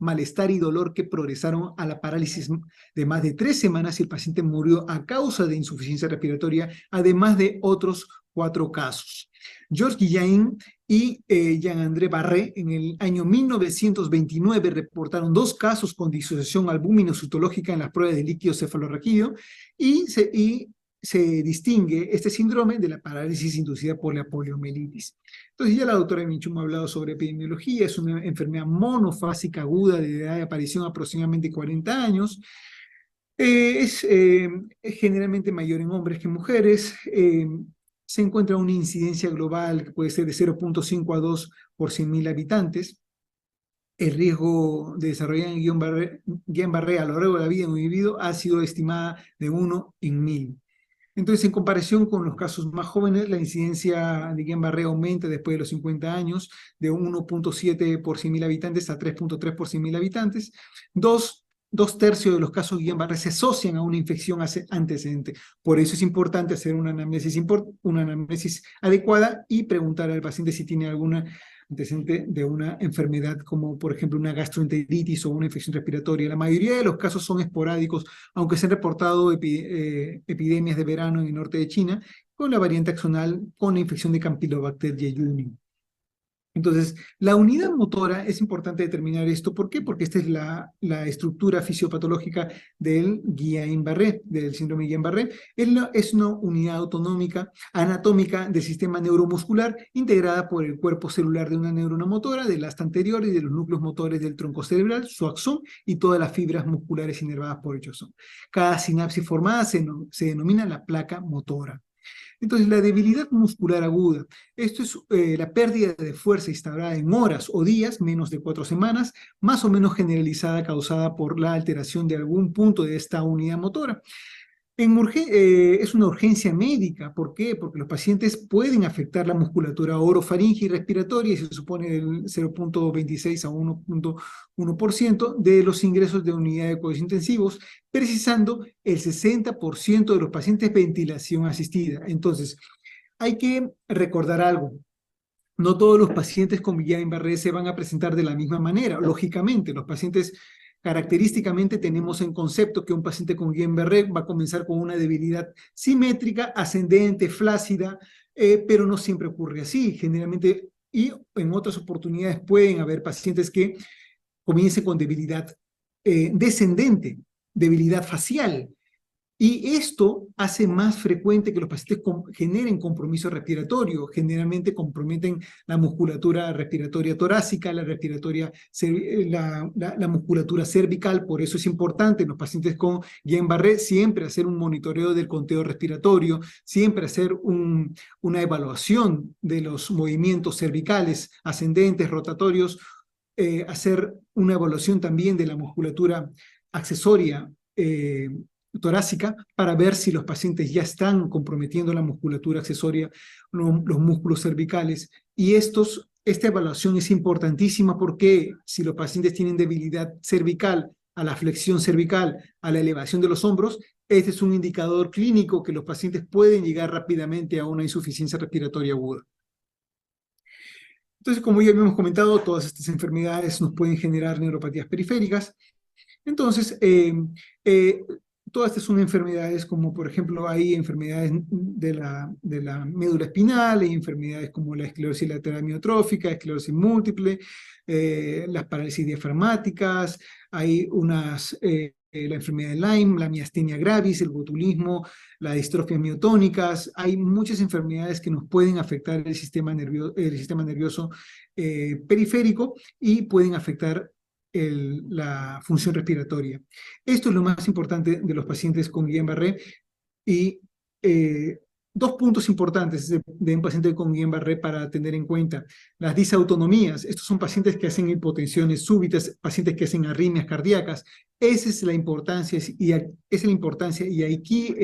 malestar y dolor que progresaron a la parálisis de más de 3 semanas y el paciente murió a causa de insuficiencia respiratoria, además de otros 4 casos. Georges Guillain y Jean-André Barré en el año 1929 reportaron 2 casos con disociación albumino-citológica en las pruebas de líquido cefalorraquídeo y se distingue este síndrome de la parálisis inducida por la poliomielitis. Entonces ya la doctora Minchum ha hablado sobre epidemiología, es una enfermedad monofásica aguda de edad de aparición aproximadamente 40 años, es generalmente mayor en hombres que en mujeres, se encuentra una incidencia global que puede ser de 0.5 a 2 por 100.000 habitantes. El riesgo de desarrollar Guillain-Barré a lo largo de la vida en un individuo ha sido estimada de 1 en 1000. Entonces, en comparación con los casos más jóvenes, la incidencia de Guillain-Barré aumenta después de los 50 años, de 1.7 por 100.000 habitantes a 3.3 por 100.000 habitantes. 2/3 de los casos de Guillain-Barré se asocian a una infección antecedente. Por eso es importante hacer una anamnesis adecuada y preguntar al paciente si tiene alguna antecedente de una enfermedad como por ejemplo una gastroenteritis o una infección respiratoria. La mayoría de los casos son esporádicos, aunque se han reportado epidemias de verano en el norte de China con la variante axonal con la infección de Campylobacter jejuni. Entonces, la unidad motora, es importante determinar esto. ¿Por qué? Porque esta es la estructura fisiopatológica del Guillain-Barré, del síndrome de Guillain-Barré. Es una unidad autonómica, anatómica del sistema neuromuscular, integrada por el cuerpo celular de una neurona motora, del asta anterior y de los núcleos motores del tronco cerebral, su axón y todas las fibras musculares inervadas por el axón. Cada sinapsis formada se denomina la placa motora. Entonces, la debilidad muscular aguda, esto es la pérdida de fuerza instaurada en horas o días, menos de 4 semanas, más o menos generalizada, causada por la alteración de algún punto de esta unidad motora. Es una urgencia médica. ¿Por qué? Porque los pacientes pueden afectar la musculatura orofaringe y respiratoria y se supone del 0.26 a 1.1% de los ingresos de unidad de cuidados intensivos, precisando el 60% de los pacientes ventilación asistida. Entonces, hay que recordar algo. No todos los pacientes con Guillain-Barré se van a presentar de la misma manera. Lógicamente, los pacientes característicamente tenemos en concepto que un paciente con Guillain-Barré va a comenzar con una debilidad simétrica, ascendente, flácida, pero no siempre ocurre así. Generalmente, y en otras oportunidades pueden haber pacientes que comiencen con debilidad descendente, debilidad facial, Y esto hace más frecuente que los pacientes generen compromiso respiratorio. Generalmente comprometen la musculatura respiratoria torácica, la musculatura cervical. Por eso es importante en los pacientes con Guillain-Barré siempre hacer un monitoreo del conteo respiratorio, siempre hacer una evaluación de los movimientos cervicales, ascendentes, rotatorios, hacer una evaluación también de la musculatura accesoria torácica para ver si los pacientes ya están comprometiendo la musculatura accesoria, los músculos cervicales. Y esta evaluación es importantísima porque si los pacientes tienen debilidad cervical, a la flexión cervical, a la elevación de los hombros, este es un indicador clínico que los pacientes pueden llegar rápidamente a una insuficiencia respiratoria aguda. Entonces, como ya habíamos comentado, todas estas enfermedades nos pueden generar neuropatías periféricas. Entonces, todas estas son enfermedades como, por ejemplo, hay enfermedades de la médula espinal, hay enfermedades como la esclerosis lateral amiotrófica, esclerosis múltiple, las parálisis diafragmáticas, hay la enfermedad de Lyme, la miastenia gravis, el botulismo, la distrofia miotónicas. Hay muchas enfermedades que nos pueden afectar el sistema nervioso periférico y pueden afectar la función respiratoria. Esto es lo más importante de los pacientes con Guillain-Barré y dos puntos importantes de un paciente con Guillain-Barré para tener en cuenta. Las disautonomías. Estos son pacientes que hacen hipotensiones súbitas, pacientes que hacen arritmias cardíacas. Esa es la importancia y aquí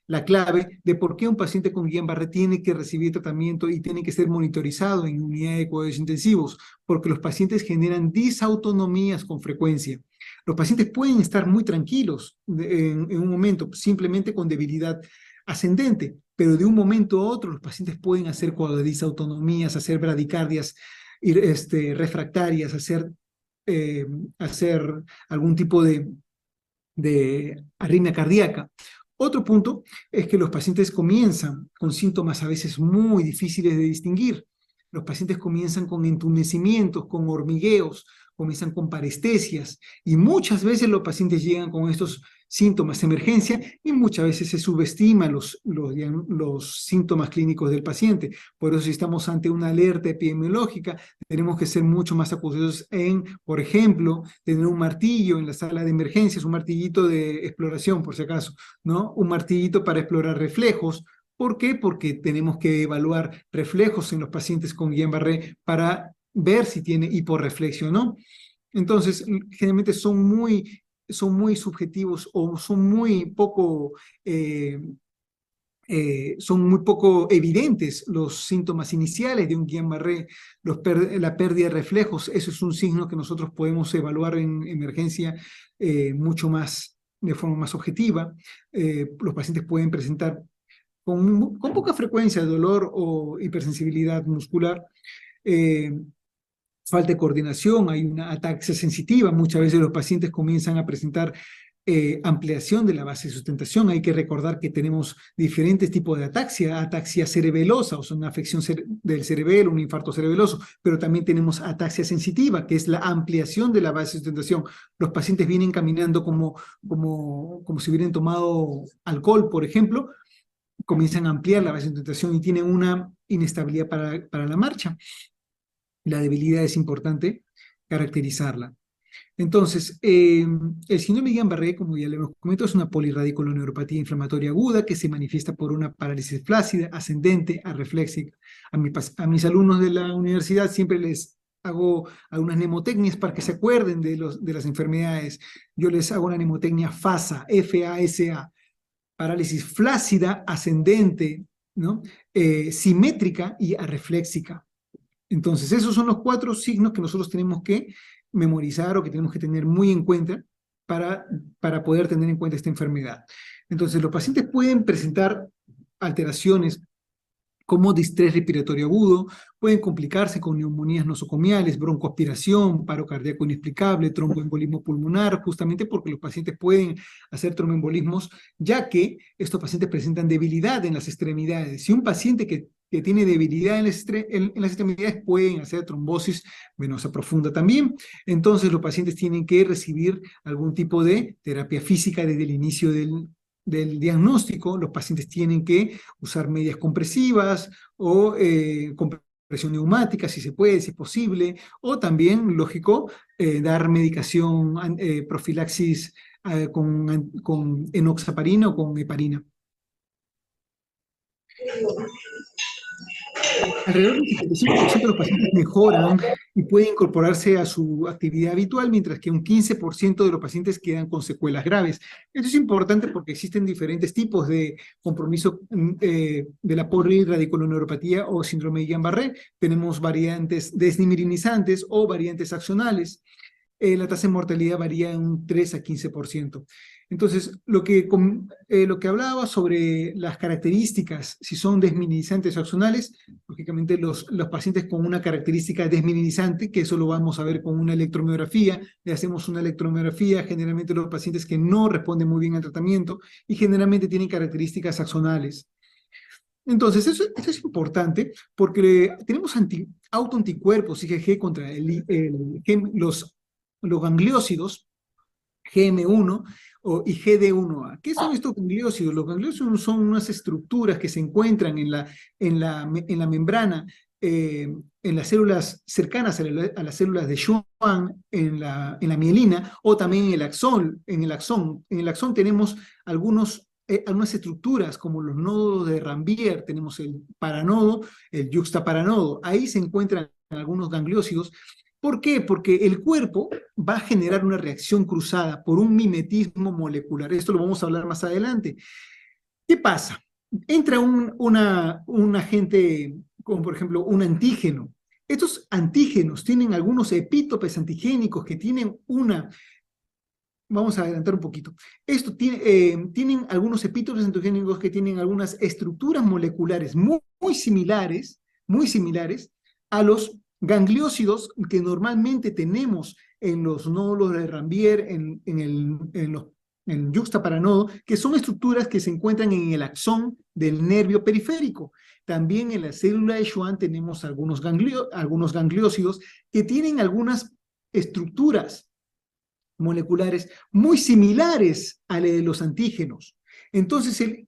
la clave de por qué un paciente con Guillain-Barré tiene que recibir tratamiento y tiene que ser monitorizado en unidad de cuidados intensivos, porque los pacientes generan disautonomías con frecuencia. Los pacientes pueden estar muy tranquilos en un momento, simplemente con debilidad ascendente, pero de un momento a otro los pacientes pueden hacer cuadros de disautonomías, hacer bradicardias refractarias, hacer algún tipo de arritmia cardíaca. Otro punto es que los pacientes comienzan con síntomas a veces muy difíciles de distinguir. Los pacientes comienzan con entumecimientos, con hormigueos, comienzan con parestesias y muchas veces los pacientes llegan con estos síntomas de emergencia y muchas veces se subestiman los síntomas clínicos del paciente. Por eso si estamos ante una alerta epidemiológica, tenemos que ser mucho más acuciosos en, por ejemplo, tener un martillo en la sala de emergencias, un martillito de exploración por si acaso, ¿no? Un martillito para explorar reflejos. ¿Por qué? Porque tenemos que evaluar reflejos en los pacientes con Guillain-Barré para ver si tiene hiporreflexio o no. Entonces, generalmente son muy subjetivos o son muy poco evidentes los síntomas iniciales de un Guillain-Barré, la pérdida de reflejos. Eso es un signo que nosotros podemos evaluar en emergencia de forma más objetiva. Los pacientes pueden presentar con poca frecuencia dolor o hipersensibilidad muscular, falta de coordinación, hay una ataxia sensitiva. Muchas veces los pacientes comienzan a presentar ampliación de la base de sustentación. Hay que recordar que tenemos diferentes tipos de ataxia cerebelosa, o sea, una afección del cerebelo, un infarto cerebeloso, pero también tenemos ataxia sensitiva, que es la ampliación de la base de sustentación. Los pacientes vienen caminando como si hubieran tomado alcohol, por ejemplo, comienzan a ampliar la base de sustentación y tienen una inestabilidad para la marcha. La debilidad es importante caracterizarla. Entonces, el síndrome de Guillain-Barré, como ya le hemos comentado, es una polirradiculoneuropatía inflamatoria aguda que se manifiesta por una parálisis flácida, ascendente, arreflexica. A mis alumnos de la universidad siempre les hago algunas mnemotecnias para que se acuerden de las enfermedades. Yo les hago una mnemotecnia FASA, F-A-S-A, parálisis flácida, ascendente, ¿no? Simétrica y arreflexica. Entonces, esos son los 4 signos que nosotros tenemos que memorizar o que tenemos que tener muy en cuenta para poder tener en cuenta esta enfermedad. Entonces, los pacientes pueden presentar alteraciones como distrés respiratorio agudo, pueden complicarse con neumonías nosocomiales, broncoaspiración, paro cardíaco inexplicable, tromboembolismo pulmonar, justamente porque los pacientes pueden hacer tromboembolismos, ya que estos pacientes presentan debilidad en las extremidades. Si un paciente que tiene debilidad en las extremidades pueden hacer trombosis venosa profunda también. Entonces los pacientes tienen que recibir algún tipo de terapia física desde el inicio del diagnóstico, los pacientes tienen que usar medias compresivas o compresión neumática, si se puede, si es posible, o también, lógico, dar medicación, profilaxis con enoxaparina o con heparina. Alrededor del 75% de los pacientes mejoran y pueden incorporarse a su actividad habitual, mientras que un 15% de los pacientes quedan con secuelas graves. Esto es importante porque existen diferentes tipos de compromiso de la polirradiculoneuropatía o síndrome de Guillain-Barré. Tenemos variantes desmimelinizantes o variantes axonales. La tasa de mortalidad varía en un 3 a 15%. Entonces, lo que hablaba sobre las características, si son desmimelinizantes o axonales, lógicamente los pacientes con una característica desmimelinizante, que eso lo vamos a ver con una electromiografía, le hacemos una electromiografía, generalmente los pacientes que no responden muy bien al tratamiento y generalmente tienen características axonales. Entonces, eso es importante porque tenemos autoanticuerpos IgG contra los gangliósidos, GM1 y GD1A. ¿Qué son estos gangliósidos? Los gangliósidos son unas estructuras que se encuentran en la membrana, en las células cercanas a las células de Schwann, en la mielina, o también en el axón. En el axón tenemos algunas estructuras, como los nodos de Ranvier, tenemos el paranodo, el yuxtaparanodo. Ahí se encuentran algunos gangliósidos. ¿Por qué? Porque el cuerpo va a generar una reacción cruzada por un mimetismo molecular. Esto lo vamos a hablar más adelante. ¿Qué pasa? Entra un agente, como por ejemplo un antígeno. Estos antígenos tienen algunos epítopes antigénicos que tienen Vamos a adelantar un poquito. Tienen algunos epítopes antigénicos que tienen algunas estructuras moleculares muy similares a los gangliósidos que normalmente tenemos en los nódulos de Ranvier, en el yuxtaparanodo, que son estructuras que se encuentran en el axón del nervio periférico. También en la célula de Schwann tenemos algunos gangliósidos que tienen algunas estructuras moleculares muy similares a la de los antígenos. Entonces,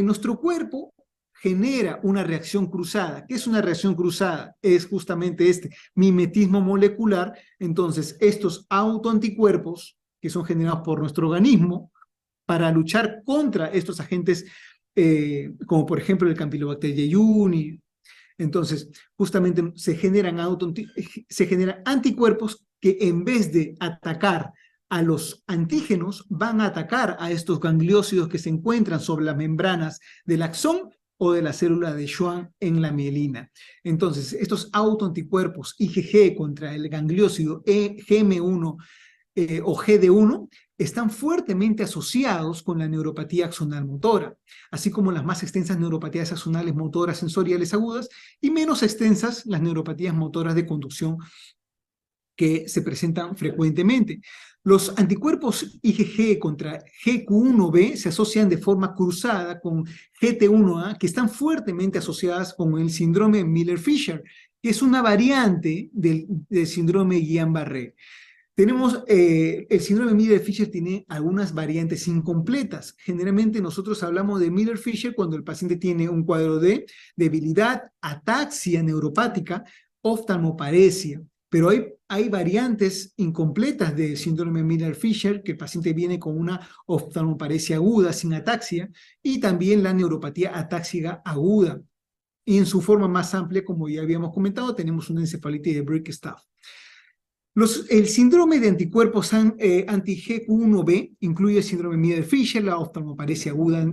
nuestro cuerpo genera una reacción cruzada. ¿Qué es una reacción cruzada? Es justamente este mimetismo molecular. Entonces, estos autoanticuerpos que son generados por nuestro organismo para luchar contra estos agentes, como por ejemplo el Campylobacter jejuni. Entonces, justamente se generan anticuerpos que en vez de atacar a los antígenos, van a atacar a estos gangliósidos que se encuentran sobre las membranas del axón o de la célula de Schwann en la mielina. Entonces, estos autoanticuerpos IgG contra el gangliósido GM1 o GD1 están fuertemente asociados con la neuropatía axonal motora, así como las más extensas neuropatías axonales motoras sensoriales agudas y menos extensas las neuropatías motoras de conducción que se presentan frecuentemente. Los anticuerpos IgG contra GQ1B se asocian de forma cruzada con GT1A, que están fuertemente asociadas con el síndrome Miller-Fisher, que es una variante del síndrome Guillain-Barré. Tenemos, el síndrome Miller-Fisher tiene algunas variantes incompletas. Generalmente nosotros hablamos de Miller-Fisher cuando el paciente tiene un cuadro de debilidad, ataxia neuropática, oftalmoparesia. Pero hay variantes incompletas de síndrome Miller-Fisher, que el paciente viene con una oftalmoparesia aguda sin ataxia, y también la neuropatía atáxica aguda. Y en su forma más amplia, como ya habíamos comentado, tenemos una encefalitis de Brick-Stuff. El síndrome de anticuerpos anti-GQ1B incluye el síndrome Miller-Fisher, la oftalmoparesia aguda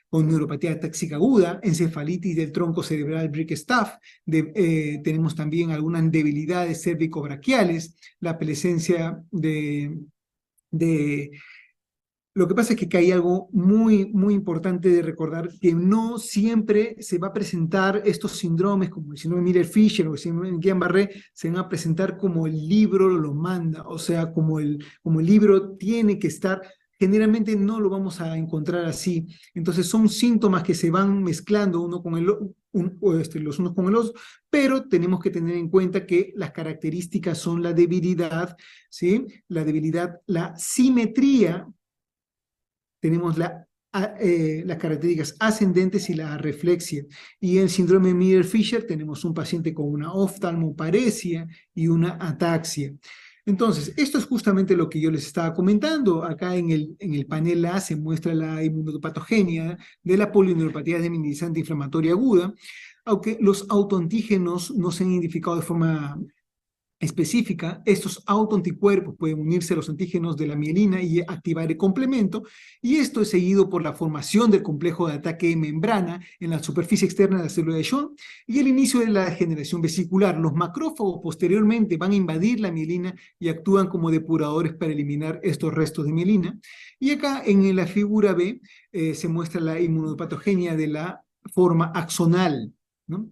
con neuropatía atáxica aguda, encefalitis del tronco cerebral Brick-Stuff, tenemos también algunas debilidades cérvico-braquiales, la presencia Lo que pasa es que hay algo muy importante de recordar, que no siempre se va a presentar estos síndromes, como el síndrome Miller-Fisher o el síndrome Guillain-Barré, se van a presentar como el libro lo manda, o sea, como el libro tiene que estar. Generalmente no lo vamos a encontrar así. Entonces son síntomas que se van mezclando los unos con el otro, pero tenemos que tener en cuenta que las características son la debilidad, ¿sí? La debilidad, la simetría. Tenemos la las características ascendentes y la reflexia. Y en el síndrome de Miller-Fisher tenemos un paciente con una oftalmoparesia y una ataxia. Entonces, esto es justamente lo que yo les estaba comentando. Acá en el panel A se muestra la inmunopatogenia de la polineuropatía desminimizante inflamatoria aguda, aunque los autoantígenos no se han identificado de forma específica. Estos autoanticuerpos pueden unirse a los antígenos de la mielina y activar el complemento, y esto es seguido por la formación del complejo de ataque de membrana en la superficie externa de la célula de Schwann y el inicio de la degeneración vesicular. Los macrófagos posteriormente van a invadir la mielina y actúan como depuradores para eliminar estos restos de mielina. Y acá en la figura B se muestra la inmunopatogenia de la forma axonal, ¿no?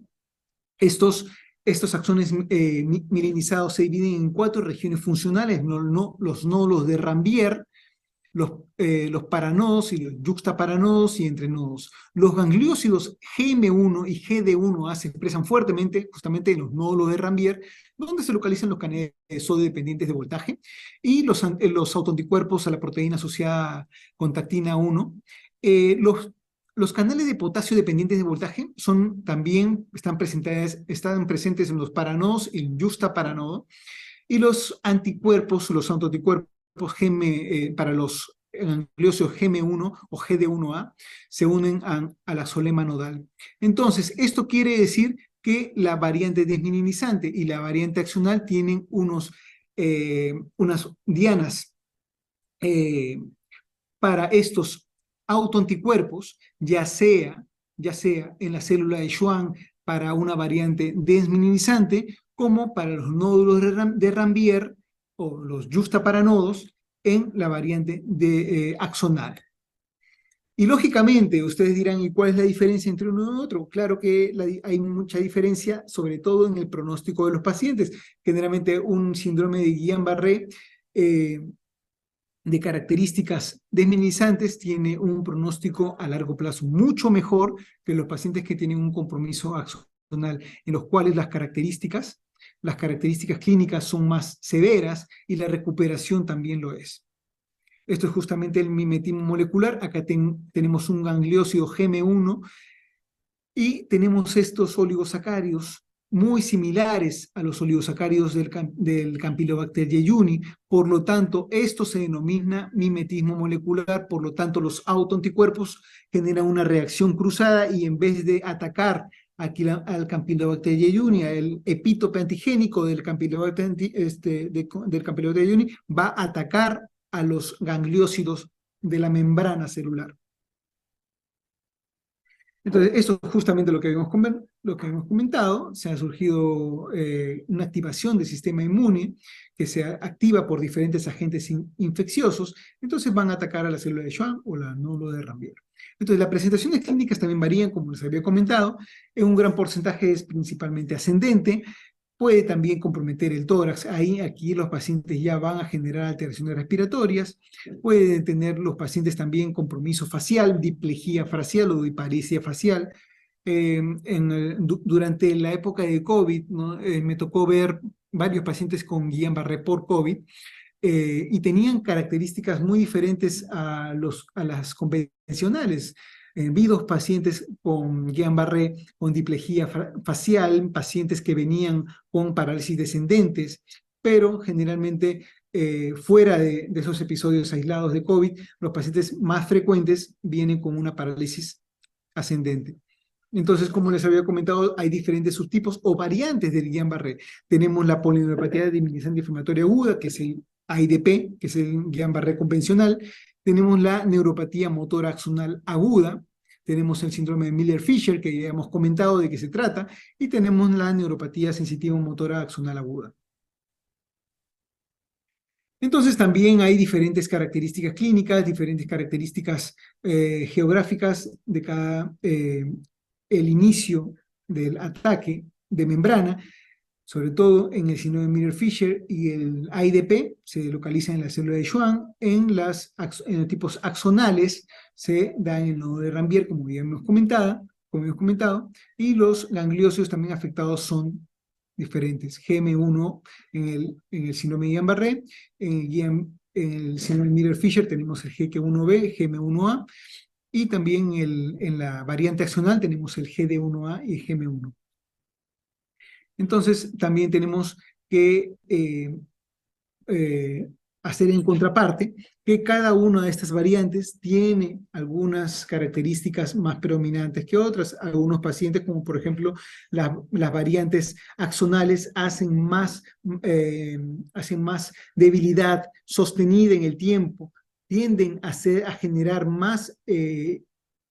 Estos axones mielinizados se dividen en 4 regiones funcionales: los nódulos de Ranvier, los paranodos y los yuxtaparanodos y entrenodos. Los gangliósidos GM1 y GD1A se expresan fuertemente justamente en los nódulos de Ranvier, donde se localizan los canales sodio dependientes de voltaje, y los autoanticuerpos a la proteína asociada contactina 1. Los canales de potasio dependientes de voltaje están presentes en los paranodos y el yuxtaparanodo, y los autoanticuerpos para los gangliósidos GM1 o GD1A se unen a la solema nodal. Entonces, esto quiere decir que la variante desminimizante y la variante axonal tienen unas dianas para estos autoanticuerpos, ya sea en la célula de Schwann para una variante desminimizante, como para los nódulos de Ranvier o los yuxtaparanodos en la variante axonal. Y lógicamente, ustedes dirán, ¿y cuál es la diferencia entre uno y otro? Claro que hay mucha diferencia, sobre todo en el pronóstico de los pacientes. Generalmente un síndrome de Guillain-Barré de características desminimizantes tiene un pronóstico a largo plazo mucho mejor que los pacientes que tienen un compromiso axonal, en los cuales las características clínicas son más severas y la recuperación también lo es. Esto es justamente el mimetismo molecular. Acá tenemos un gangliósido GM1 y tenemos estos oligosacáridos muy similares a los oligosacáridos del Campylobacter jejuni. Por lo tanto, esto se denomina mimetismo molecular. Por lo tanto, los autoanticuerpos generan una reacción cruzada y en vez de atacar al Campylobacter jejuni, el epítope antigénico del Campylobacter jejuni, va a atacar a los gangliósidos de la membrana celular. Entonces, eso es justamente lo que habíamos comentado. Se ha surgido una activación del sistema inmune que se activa por diferentes agentes infecciosos. Entonces van a atacar a la célula de Schwann o la nódulo de Ranvier. Entonces, las presentaciones clínicas también varían, como les había comentado. En un gran porcentaje es principalmente ascendente. Puede también comprometer el tórax. Aquí los pacientes ya van a generar alteraciones respiratorias. Pueden tener los pacientes también compromiso facial, diplejía facial o hiparesia facial. Durante la época de COVID, ¿no? Me tocó ver varios pacientes con Guillain-Barré por COVID y tenían características muy diferentes a las convencionales. Vi 2 pacientes con Guillain-Barré con diplejía facial, pacientes que venían con parálisis descendentes, pero generalmente fuera de esos episodios aislados de COVID, los pacientes más frecuentes vienen con una parálisis ascendente. Entonces, como les había comentado, hay diferentes subtipos o variantes del Guillain-Barré. Tenemos la polineuropatía desminimizante inflamatoria aguda, que es el AIDP, que es el Guillain-Barré convencional. Tenemos la neuropatía motora axonal aguda, tenemos el síndrome de Miller-Fisher, que ya hemos comentado de qué se trata, y tenemos la neuropatía sensitiva motora axonal aguda. Entonces también hay diferentes características clínicas, diferentes características geográficas de cada, el inicio del ataque de membrana. Sobre todo en el síndrome de Miller-Fisher y el AIDP se localiza en la célula de Schwann. En los tipos axonales se da en el nodo de Ranvier, como ya hemos comentado, y los gangliósidos también afectados son diferentes. GM1 en el síndrome de Guillain-Barré, en el síndrome de Miller-Fisher tenemos el GQ1B, GM1A, y también en la variante axonal tenemos el GD1A y el GM1. Entonces, también tenemos que hacer en contraparte que cada una de estas variantes tiene algunas características más predominantes que otras. Algunos pacientes, como por ejemplo las variantes axonales, hacen más debilidad sostenida en el tiempo, tienden a generar más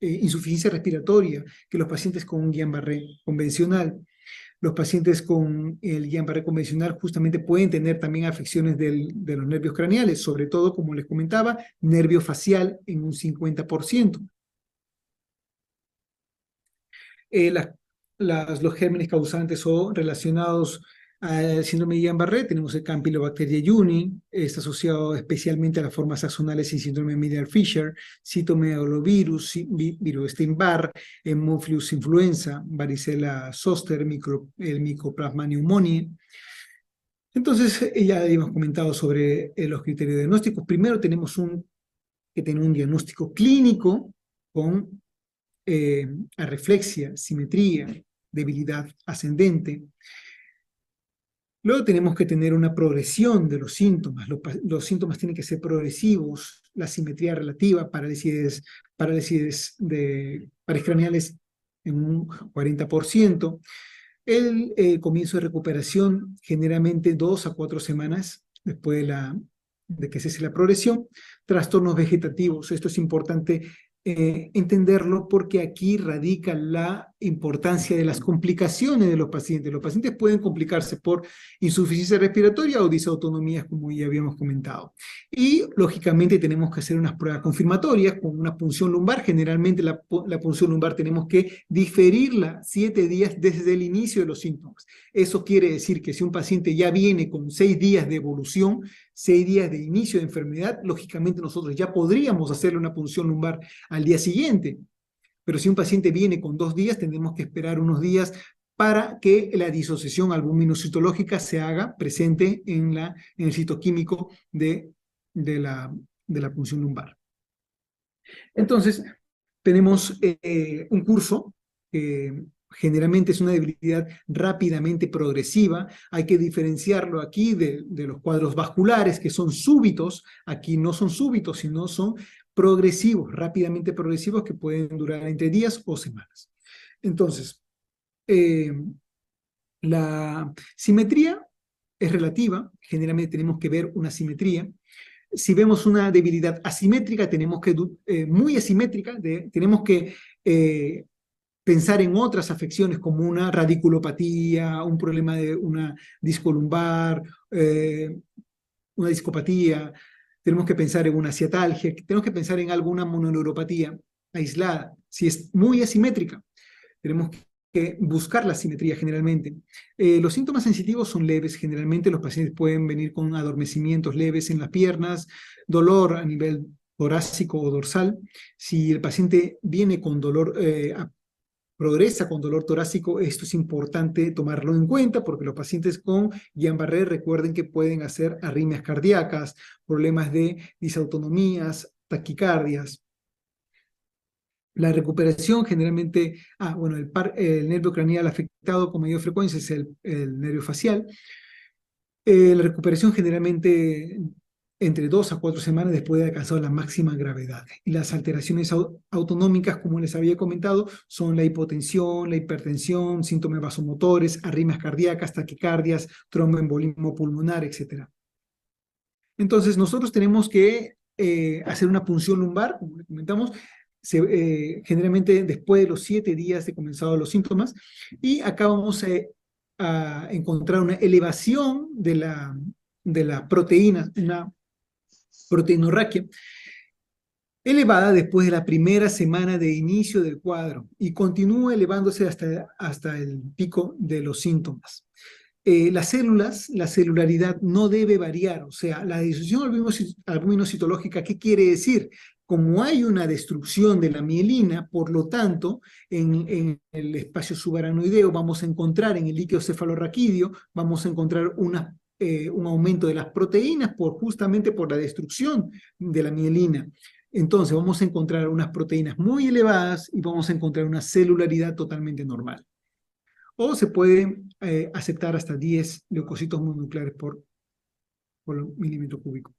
insuficiencia respiratoria que los pacientes con un Guillain-Barré convencional. Los pacientes con el Guillain-Barré convencional justamente pueden tener también afecciones de los nervios craneales, sobre todo, como les comentaba, nervio facial en un 50%. Los gérmenes causantes o relacionados al síndrome de Guillain-Barré, tenemos el Campylobacter jejuni, está asociado especialmente a las formas axonales en síndrome de Miller-Fisher, citomegalovirus, virus Epstein-Barr, Haemophilus influenza, varicela zoster, el Mycoplasma pneumoniae. Entonces, ya hemos comentado sobre los criterios diagnósticos. Primero tenemos que tener un diagnóstico clínico con arreflexia, simetría, debilidad ascendente. Luego tenemos que tener una progresión de los síntomas. Los síntomas tienen que ser progresivos, la simetría relativa, parálisis craneales en un 40%. El comienzo de recuperación, generalmente 2 a 4 semanas después de que cese la progresión. Trastornos vegetativos, esto es importante entenderlo porque aquí radica la importancia de las complicaciones de los pacientes. Los pacientes pueden complicarse por insuficiencia respiratoria o disautonomías, como ya habíamos comentado. Y, lógicamente, tenemos que hacer unas pruebas confirmatorias con una punción lumbar. Generalmente la punción lumbar tenemos que diferirla 7 días desde el inicio de los síntomas. Eso quiere decir que si un paciente ya viene con 6 días de evolución, 6 días de inicio de enfermedad, lógicamente nosotros ya podríamos hacerle una punción lumbar al día siguiente. Pero si un paciente viene con 2 días, tendremos que esperar unos días para que la disociación albuminocitológica se haga presente en el citoquímico de la punción lumbar. Entonces, tenemos un curso que generalmente es una debilidad rápidamente progresiva. Hay que diferenciarlo aquí de los cuadros vasculares, que son súbitos. Aquí no son súbitos, sino son progresivos, rápidamente progresivos, que pueden durar entre días o semanas. Entonces, la simetría es relativa. Generalmente tenemos que ver una simetría. Si vemos una debilidad asimétrica, muy asimétrica, tenemos que pensar en otras afecciones como una radiculopatía, un problema de una disco lumbar, una discopatía. Tenemos que pensar en una ciatalgia, tenemos que pensar en alguna mononeuropatía aislada. Si es muy asimétrica, tenemos que buscar la simetría generalmente. Los síntomas sensitivos son leves. Generalmente los pacientes pueden venir con adormecimientos leves en las piernas, dolor a nivel torácico o dorsal. Si el paciente viene con dolor, progresa con dolor torácico, esto es importante tomarlo en cuenta porque los pacientes con Guillain-Barré, recuerden que pueden hacer arritmias cardíacas, problemas de disautonomías, taquicardias. La recuperación generalmente, el nervio craneal afectado con mayor frecuencia es el nervio facial. La recuperación generalmente entre 2 a 4 semanas después de haber alcanzado la máxima gravedad. Y las alteraciones autonómicas, como les había comentado, son la hipotensión, la hipertensión, síntomas vasomotores, arritmias cardíacas, taquicardias, tromboembolismo pulmonar, etc. Entonces, nosotros tenemos que hacer una punción lumbar, como les comentamos, generalmente después de los 7 días de comenzado los síntomas, y acá vamos a encontrar una elevación de la proteína, una proteinorraquia elevada después de la primera semana de inicio del cuadro y continúa elevándose hasta el pico de los síntomas. Las células, la celularidad no debe variar, o sea, la disociación albuminocitológica, ¿qué quiere decir? Como hay una destrucción de la mielina, por lo tanto, en el espacio subaracnoideo vamos a encontrar, en el líquido cefalorraquídeo, vamos a encontrar un aumento de las proteínas justamente por la destrucción de la mielina. entonces vamos a encontrar unas proteínas muy elevadas y vamos a encontrar una celularidad totalmente normal. O se puede aceptar hasta 10 leucocitos mononucleares por milímetro cúbico.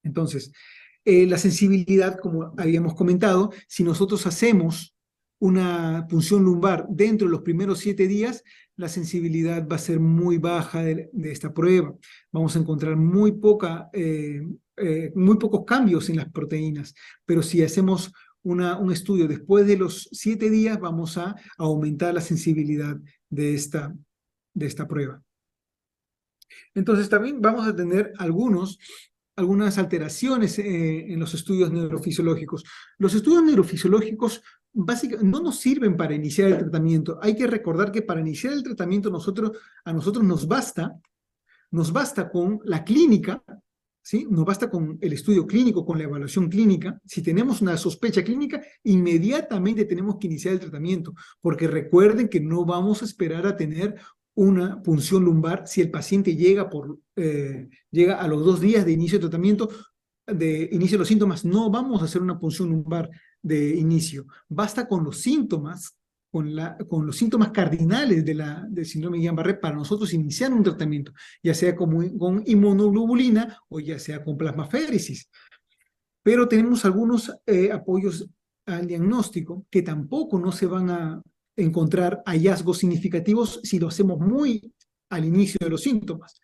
Entonces, la sensibilidad, como habíamos comentado, si nosotros hacemos una punción lumbar dentro de los primeros 7 días, la sensibilidad va a ser muy baja de esta prueba. Vamos a encontrar muy pocos cambios en las proteínas, pero si hacemos un estudio después de los 7 días, vamos a aumentar la sensibilidad de esta prueba. Entonces también vamos a tener algunas alteraciones en los estudios neurofisiológicos. Los estudios neurofisiológicos básicamente no nos sirven para iniciar el tratamiento. Hay que recordar que para iniciar el tratamiento a nosotros nos basta con la clínica, ¿sí? Nos basta con el estudio clínico, con la evaluación clínica. Si tenemos una sospecha clínica, inmediatamente tenemos que iniciar el tratamiento, porque recuerden que no vamos a esperar a tener una punción lumbar si el paciente llega a los 2 días de inicio de tratamiento, de inicio de los síntomas. No vamos a hacer una punción lumbar de inicio. Basta con los síntomas, con los síntomas cardinales del síndrome de Guillain-Barré para nosotros iniciar un tratamiento, ya sea con inmunoglobulina o ya sea con plasmaféresis. Pero tenemos algunos apoyos al diagnóstico que tampoco no se van a encontrar hallazgos significativos si lo hacemos muy al inicio de los síntomas.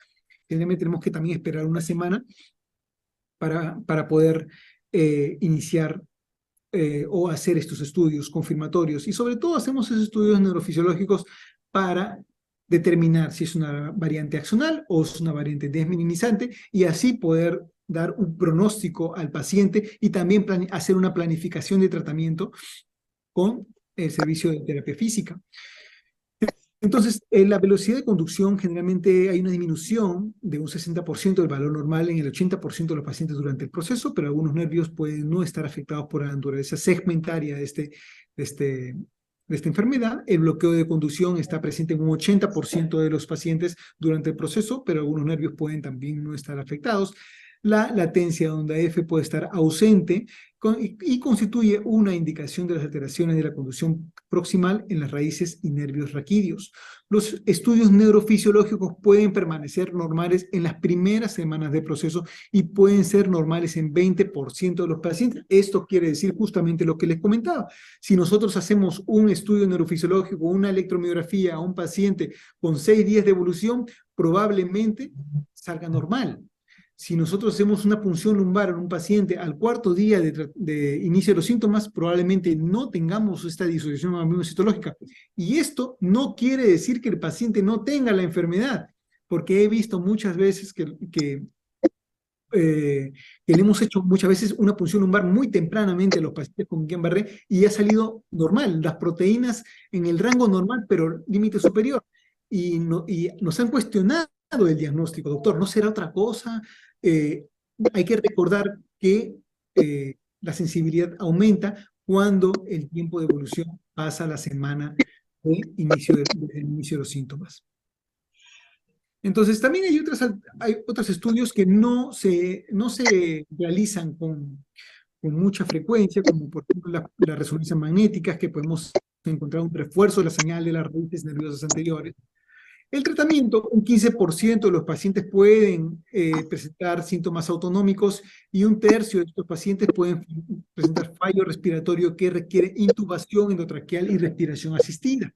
Generalmente tenemos que también esperar una semana para poder iniciar o hacer estos estudios confirmatorios. Y sobre todo hacemos esos estudios neurofisiológicos para determinar si es una variante axonal o es una variante desminimizante y así poder dar un pronóstico al paciente y también hacer una planificación de tratamiento con el servicio de terapia física. Entonces, en la velocidad de conducción generalmente hay una disminución de un 60% del valor normal en el 80% de los pacientes durante el proceso, pero algunos nervios pueden no estar afectados por la naturaleza segmentaria de esta enfermedad. El bloqueo de conducción está presente en un 80% de los pacientes durante el proceso, pero algunos nervios pueden también no estar afectados. La latencia de onda F puede estar ausente y constituye una indicación de las alteraciones de la conducción proximal en las raíces y nervios raquídeos. Los estudios neurofisiológicos pueden permanecer normales en las primeras semanas de proceso y pueden ser normales en 20% de los pacientes. Esto quiere decir justamente lo que les comentaba. Si nosotros hacemos un estudio neurofisiológico, una electromiografía a un paciente con 6 días de evolución, probablemente salga normal. Si nosotros hacemos una punción lumbar en un paciente al 4.º día de inicio de los síntomas, probablemente no tengamos esta disociación aminocitológica. Y esto no quiere decir que el paciente no tenga la enfermedad, porque he visto muchas veces que le hemos hecho muchas veces una punción lumbar muy tempranamente a los pacientes con Guillain-Barré y ha salido normal, las proteínas en el rango normal, pero límite superior. Y nos han cuestionado el diagnóstico, doctor, ¿no será otra cosa? Hay que recordar que la sensibilidad aumenta cuando el tiempo de evolución pasa la semana de inicio de los síntomas. Entonces, también hay otros estudios que no se realizan con mucha frecuencia, como por ejemplo las resonancias magnéticas, que podemos encontrar un refuerzo de la señal de las raíces nerviosas anteriores. El tratamiento, un 15% de los pacientes pueden presentar síntomas autonómicos y 1/3 de estos pacientes pueden presentar fallo respiratorio que requiere intubación endotraqueal y respiración asistida.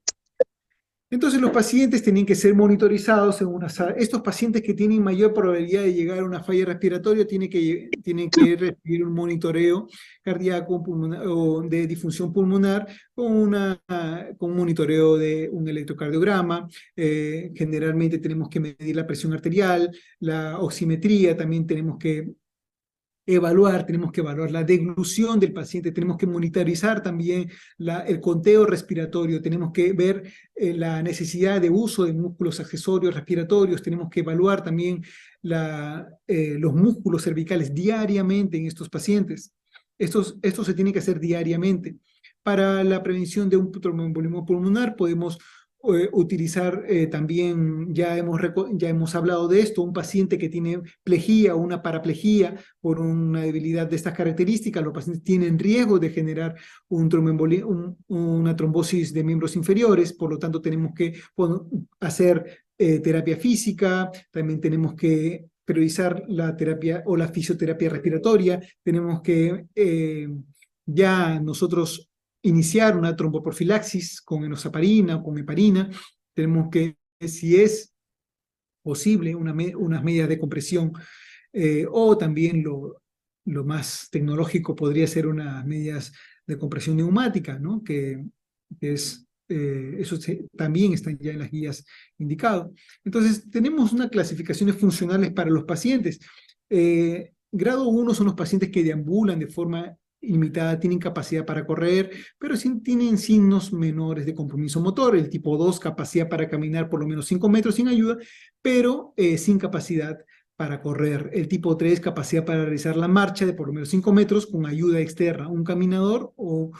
Entonces los pacientes tienen que ser monitorizados en una sala. Estos pacientes que tienen mayor probabilidad de llegar a una falla respiratoria tienen que recibir un monitoreo cardíaco o de disfunción pulmonar con un monitoreo de un electrocardiograma. Generalmente tenemos que medir la presión arterial, la oximetría, también tenemos que evaluar la deglución del paciente, tenemos que monitorizar también el conteo respiratorio, tenemos que ver la necesidad de uso de músculos accesorios respiratorios, tenemos que evaluar también los músculos cervicales diariamente en estos pacientes. Esto se tiene que hacer diariamente. Para la prevención de un tromboembolismo pulmonar podemos utilizar también, ya hemos hablado de esto, un paciente que tiene plejía o una paraplegia por una debilidad de estas características, los pacientes tienen riesgo de generar una trombosis de miembros inferiores, por lo tanto tenemos que hacer terapia física, también tenemos que priorizar la terapia o la fisioterapia respiratoria, tenemos que ya nosotros iniciar una tromboprofilaxis con enoxaparina o con heparina, tenemos que, si es posible, unas medidas de compresión, o también lo más tecnológico podría ser unas medidas de compresión neumática, ¿no? Que es, también está ya en las guías indicado. Entonces, tenemos unas clasificaciones funcionales para los pacientes. Grado 1 son los pacientes que deambulan de forma limitada, tienen capacidad para correr, pero sí tienen signos menores de compromiso motor. El tipo 2, capacidad para caminar por lo menos 5 metros sin ayuda, pero sin capacidad para correr. El tipo 3, capacidad para realizar la marcha de por lo menos 5 metros con ayuda externa, un caminador o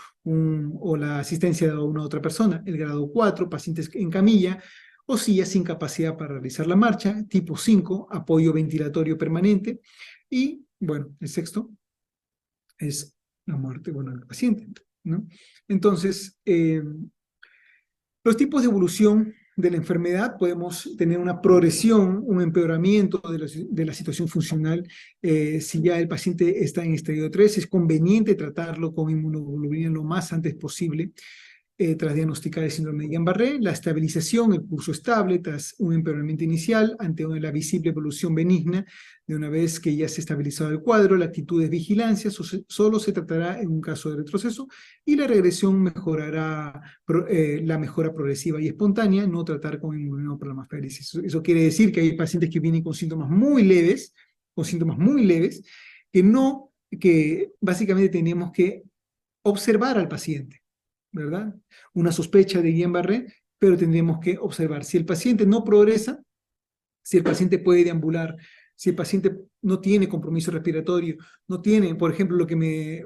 la asistencia de una otra persona. El grado 4, pacientes en camilla o silla sin capacidad para realizar la marcha. Tipo 5, apoyo ventilatorio permanente. Y, bueno, el sexto es la muerte, bueno, del paciente, ¿no? Entonces, los tipos de evolución de la enfermedad, podemos tener una progresión, un empeoramiento de la situación funcional. Si ya el paciente está en estadio 3, es conveniente tratarlo con inmunoglobulina lo más antes posible. Tras diagnosticar el síndrome de Guillain-Barré, la estabilización, el curso estable tras un empeoramiento inicial ante la visible evolución benigna. De una vez que ya se ha estabilizado el cuadro, la actitud de vigilancia solo se tratará en un caso de retroceso y la regresión mejorará la mejora progresiva y espontánea, no tratar con inmunoplazmaféresis. Eso quiere decir que hay pacientes que vienen con síntomas muy leves, que básicamente tenemos que observar al paciente, ¿verdad? Una sospecha de Guillain-Barré, pero tendríamos que observar. Si el paciente no progresa, si el paciente puede deambular, si el paciente no tiene compromiso respiratorio, no tiene, por ejemplo,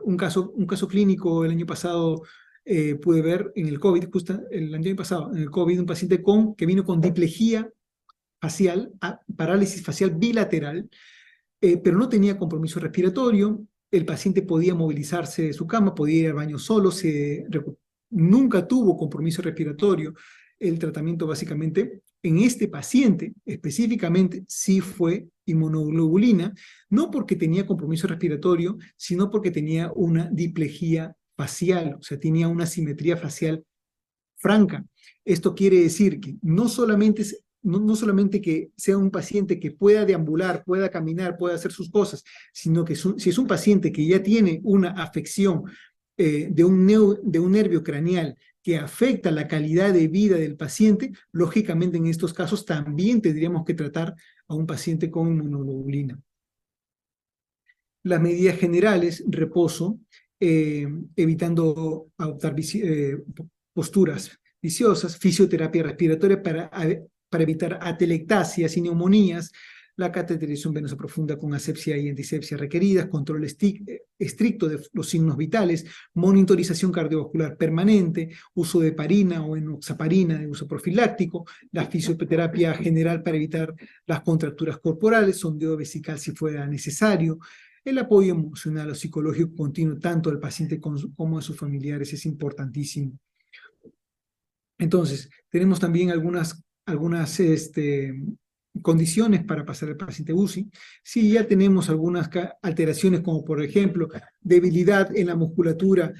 un caso clínico el año pasado pude ver en el COVID, justo el año pasado, en el COVID, un paciente que vino con diplejía facial, parálisis facial bilateral, pero no tenía compromiso respiratorio. El paciente podía movilizarse de su cama, podía ir al baño solo, nunca tuvo compromiso respiratorio. El tratamiento básicamente en este paciente específicamente sí fue inmunoglobulina, no porque tenía compromiso respiratorio, sino porque tenía una diplejía facial, o sea, tenía una simetría facial franca. Esto quiere decir que no solamente que sea un paciente que pueda deambular, pueda caminar, pueda hacer sus cosas, sino que si es un paciente que ya tiene una afección de un nervio craneal que afecta la calidad de vida del paciente, lógicamente en estos casos también tendríamos que tratar a un paciente con inmunoglobulina. Las medidas generales, reposo, evitando adoptar posturas viciosas, fisioterapia respiratoria para evitar atelectasias y neumonías, la cateterización venosa profunda con asepsia y antisepsia requeridas, control estricto de los signos vitales, monitorización cardiovascular permanente, uso de heparina o enoxaparina de uso profiláctico, la fisioterapia general para evitar las contracturas corporales, sondeo vesical si fuera necesario. El apoyo emocional o psicológico continuo tanto del paciente como de sus familiares es importantísimo. Entonces, tenemos también algunas condiciones para pasar al paciente UCI. Si ya tenemos algunas alteraciones, como por ejemplo, debilidad en la musculatura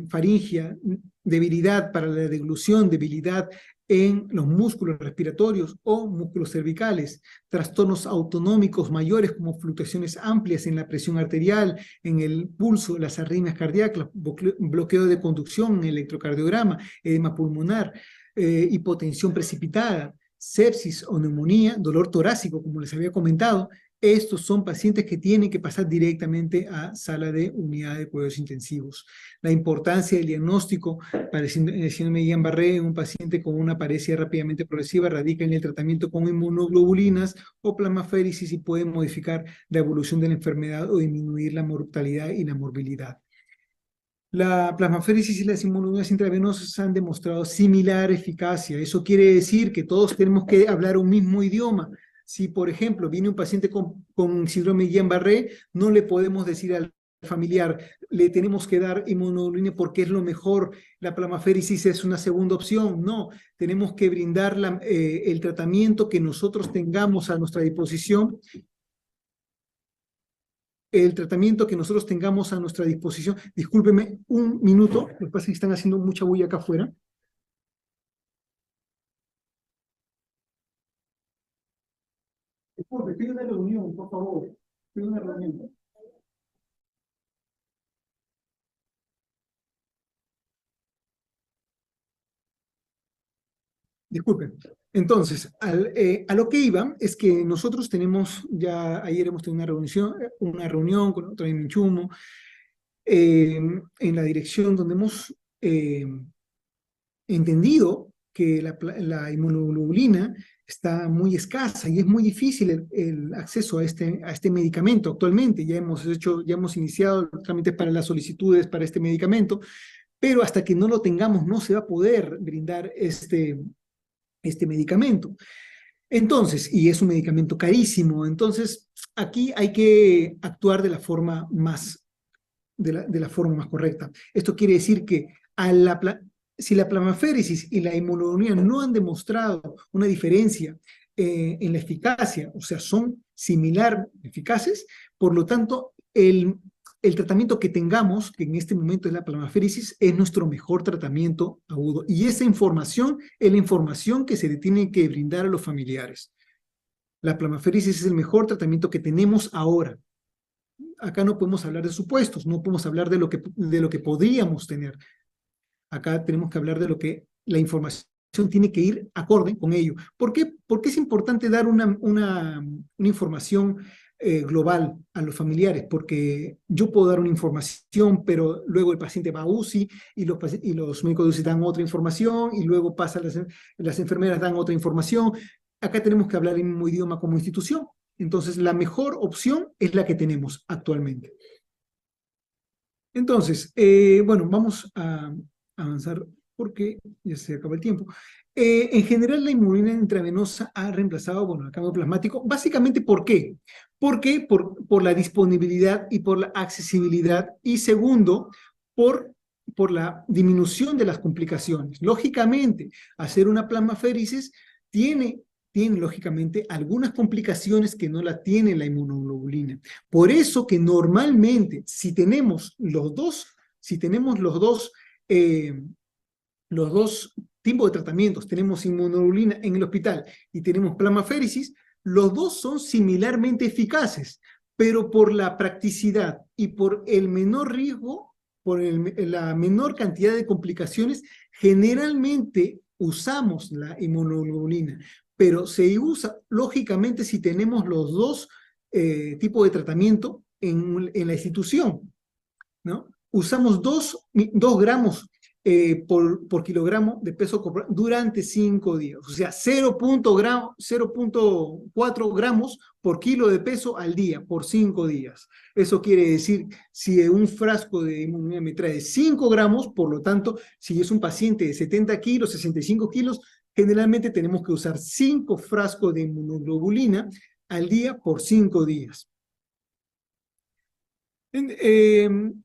faríngea, debilidad para la deglución, debilidad en los músculos respiratorios o músculos cervicales, trastornos autonómicos mayores como fluctuaciones amplias en la presión arterial, en el pulso, las arritmias cardíacas, bloqueo de conducción, electrocardiograma, edema pulmonar, hipotensión precipitada, sepsis o neumonía, dolor torácico, como les había comentado. Estos son pacientes que tienen que pasar directamente a sala de unidad de cuidados intensivos. La importancia del diagnóstico para el síndrome de Guillain-Barré en un paciente con una paresia rápidamente progresiva radica en el tratamiento con inmunoglobulinas o plasmaféresis y puede modificar la evolución de la enfermedad o disminuir la mortalidad y la morbilidad. La plasmaféresis y las inmunoglobulinas intravenosas han demostrado similar eficacia. Eso quiere decir que todos tenemos que hablar un mismo idioma. Si, por ejemplo, viene un paciente con síndrome de Guillain-Barré, no le podemos decir al familiar, le tenemos que dar inmunoglobulina porque es lo mejor, la plasmaféresis es una segunda opción. No, tenemos que brindar el tratamiento que nosotros tengamos a nuestra disposición, el tratamiento que nosotros tengamos a nuestra disposición. Discúlpeme un minuto, lo que pasa es que están haciendo mucha bulla acá afuera. Disculpe, estoy en una reunión, por favor. Estoy en una reunión. Disculpen. Entonces, a lo que iba es que nosotros tenemos, ya ayer hemos tenido una reunión con otra en Minchumo, en la dirección donde hemos entendido que la inmunoglobulina está muy escasa y es muy difícil el acceso a este medicamento actualmente. Ya hemos iniciado los trámites para las solicitudes para este medicamento, pero hasta que no lo tengamos no se va a poder brindar este medicamento. Entonces, y es un medicamento carísimo, entonces aquí hay que actuar de la forma más correcta. Esto quiere decir que si la plasmaféresis y la inmunoglobulina no han demostrado una diferencia en la eficacia, o sea, son similar eficaces, por lo tanto, el tratamiento que tengamos, que en este momento es la plasmaféresis, es nuestro mejor tratamiento agudo. Y esa información es la información que se le tiene que brindar a los familiares. La plasmaféresis es el mejor tratamiento que tenemos ahora. Acá no podemos hablar de supuestos, no podemos hablar de lo que podríamos tener. Acá tenemos que hablar de lo que la información tiene que ir acorde con ello. ¿Por qué? Porque es importante dar una información global a los familiares, porque yo puedo dar una información, pero luego el paciente va a UCI y los médicos de UCI dan otra información y luego las enfermeras dan otra información. Acá tenemos que hablar el mismo idioma como institución. Entonces, la mejor opción es la que tenemos actualmente. Entonces, bueno, vamos a avanzar porque ya se acaba el tiempo. En general, la inmunoglobulina intravenosa ha reemplazado, bueno, el cambio plasmático. Básicamente, ¿por qué? ¿Por qué? Por la disponibilidad y por la accesibilidad. Y segundo, por la disminución de las complicaciones. Lógicamente, hacer una plasmaféresis tiene lógicamente algunas complicaciones que no la tiene la inmunoglobulina. Por eso que normalmente, si tenemos los dos tipos de tratamientos, tenemos inmunoglobulina en el hospital y tenemos plasmaféresis, los dos son similarmente eficaces, pero por la practicidad y por el menor riesgo, por la menor cantidad de complicaciones, generalmente usamos la inmunoglobulina, pero se usa lógicamente si tenemos los dos tipos de tratamiento en la institución, ¿no? Usamos 2 gramos por kilogramo de peso corporal durante 5 días, o sea, 0.4 gramos por kilo de peso al día, por 5 días. Eso quiere decir, si un frasco de inmunoglobulina me trae 5 gramos, por lo tanto, si es un paciente de 70 kilos, 65 kilos, generalmente tenemos que usar 5 frascos de inmunoglobulina al día por 5 días. En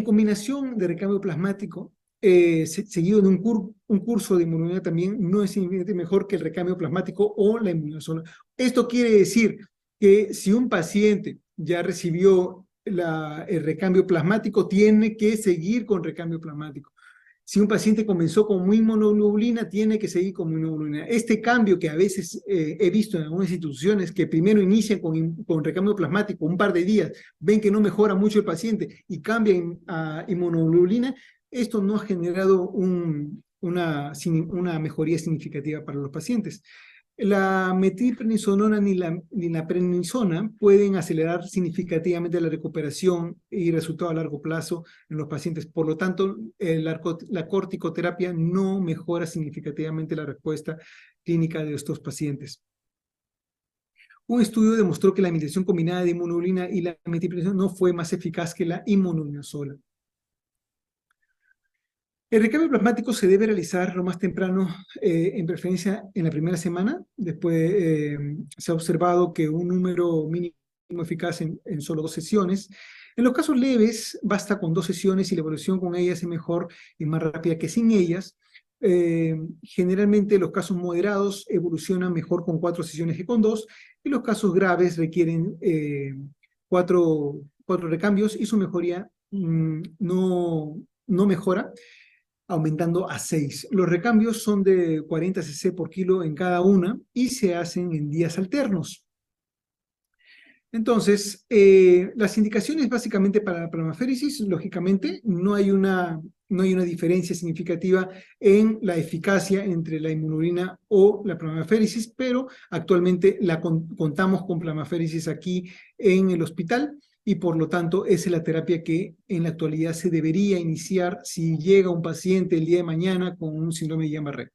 combinación de recambio plasmático, seguido de un curso de inmunoglobulina también, no es mejor que el recambio plasmático o la inmunización. Esto quiere decir que si un paciente ya recibió el recambio plasmático, tiene que seguir con recambio plasmático. Si un paciente comenzó con inmunoglobulina, tiene que seguir con inmunoglobulina. Este cambio que a veces he visto en algunas instituciones que primero inician con recambio plasmático un par de días, ven que no mejora mucho el paciente y cambian a inmunoglobulina, esto no ha generado una mejoría significativa para los pacientes. La metilprednisona ni la prednisona pueden acelerar significativamente la recuperación y resultado a largo plazo en los pacientes. Por lo tanto, la corticoterapia no mejora significativamente la respuesta clínica de estos pacientes. Un estudio demostró que la administración combinada de inmunoglobulina y la metilprednisona no fue más eficaz que la inmunoglobulina sola. El recambio plasmático se debe realizar lo más temprano, en preferencia en la primera semana. Después se ha observado que un número mínimo eficaz en solo 2 sesiones. En los casos leves, basta con 2 sesiones y la evolución con ellas es mejor y más rápida que sin ellas. Generalmente los casos moderados evolucionan mejor con 4 sesiones que con 2, y los casos graves requieren 4 recambios y su mejoría no mejora, aumentando a 6. Los recambios son de 40 cc por kilo en cada una y se hacen en días alternos. Entonces, las indicaciones básicamente para la plasmaféresis, lógicamente, no hay una diferencia significativa en la eficacia entre la inmunoglobulina o la plasmaféresis, pero actualmente contamos con plasmaféresis aquí en el hospital, y por lo tanto esa es la terapia que en la actualidad se debería iniciar si llega un paciente el día de mañana con un síndrome de Guillain-Barré.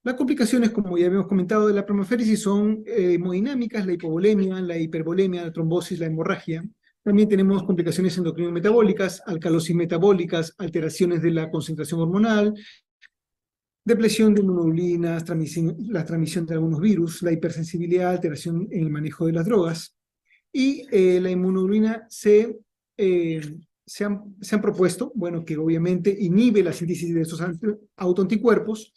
Las complicaciones, como ya habíamos comentado, de la plasmaféresis son hemodinámicas, la hipovolemia, la hipervolemia, la trombosis, la hemorragia. También tenemos complicaciones endocrino-metabólicas, alcalosis metabólicas, alteraciones de la concentración hormonal, depresión de inmunoglobulinas, la transmisión de algunos virus, la hipersensibilidad, alteración en el manejo de las drogas. Y la inmunoglobulina se han propuesto, bueno, que obviamente inhibe la síntesis de estos autoanticuerpos,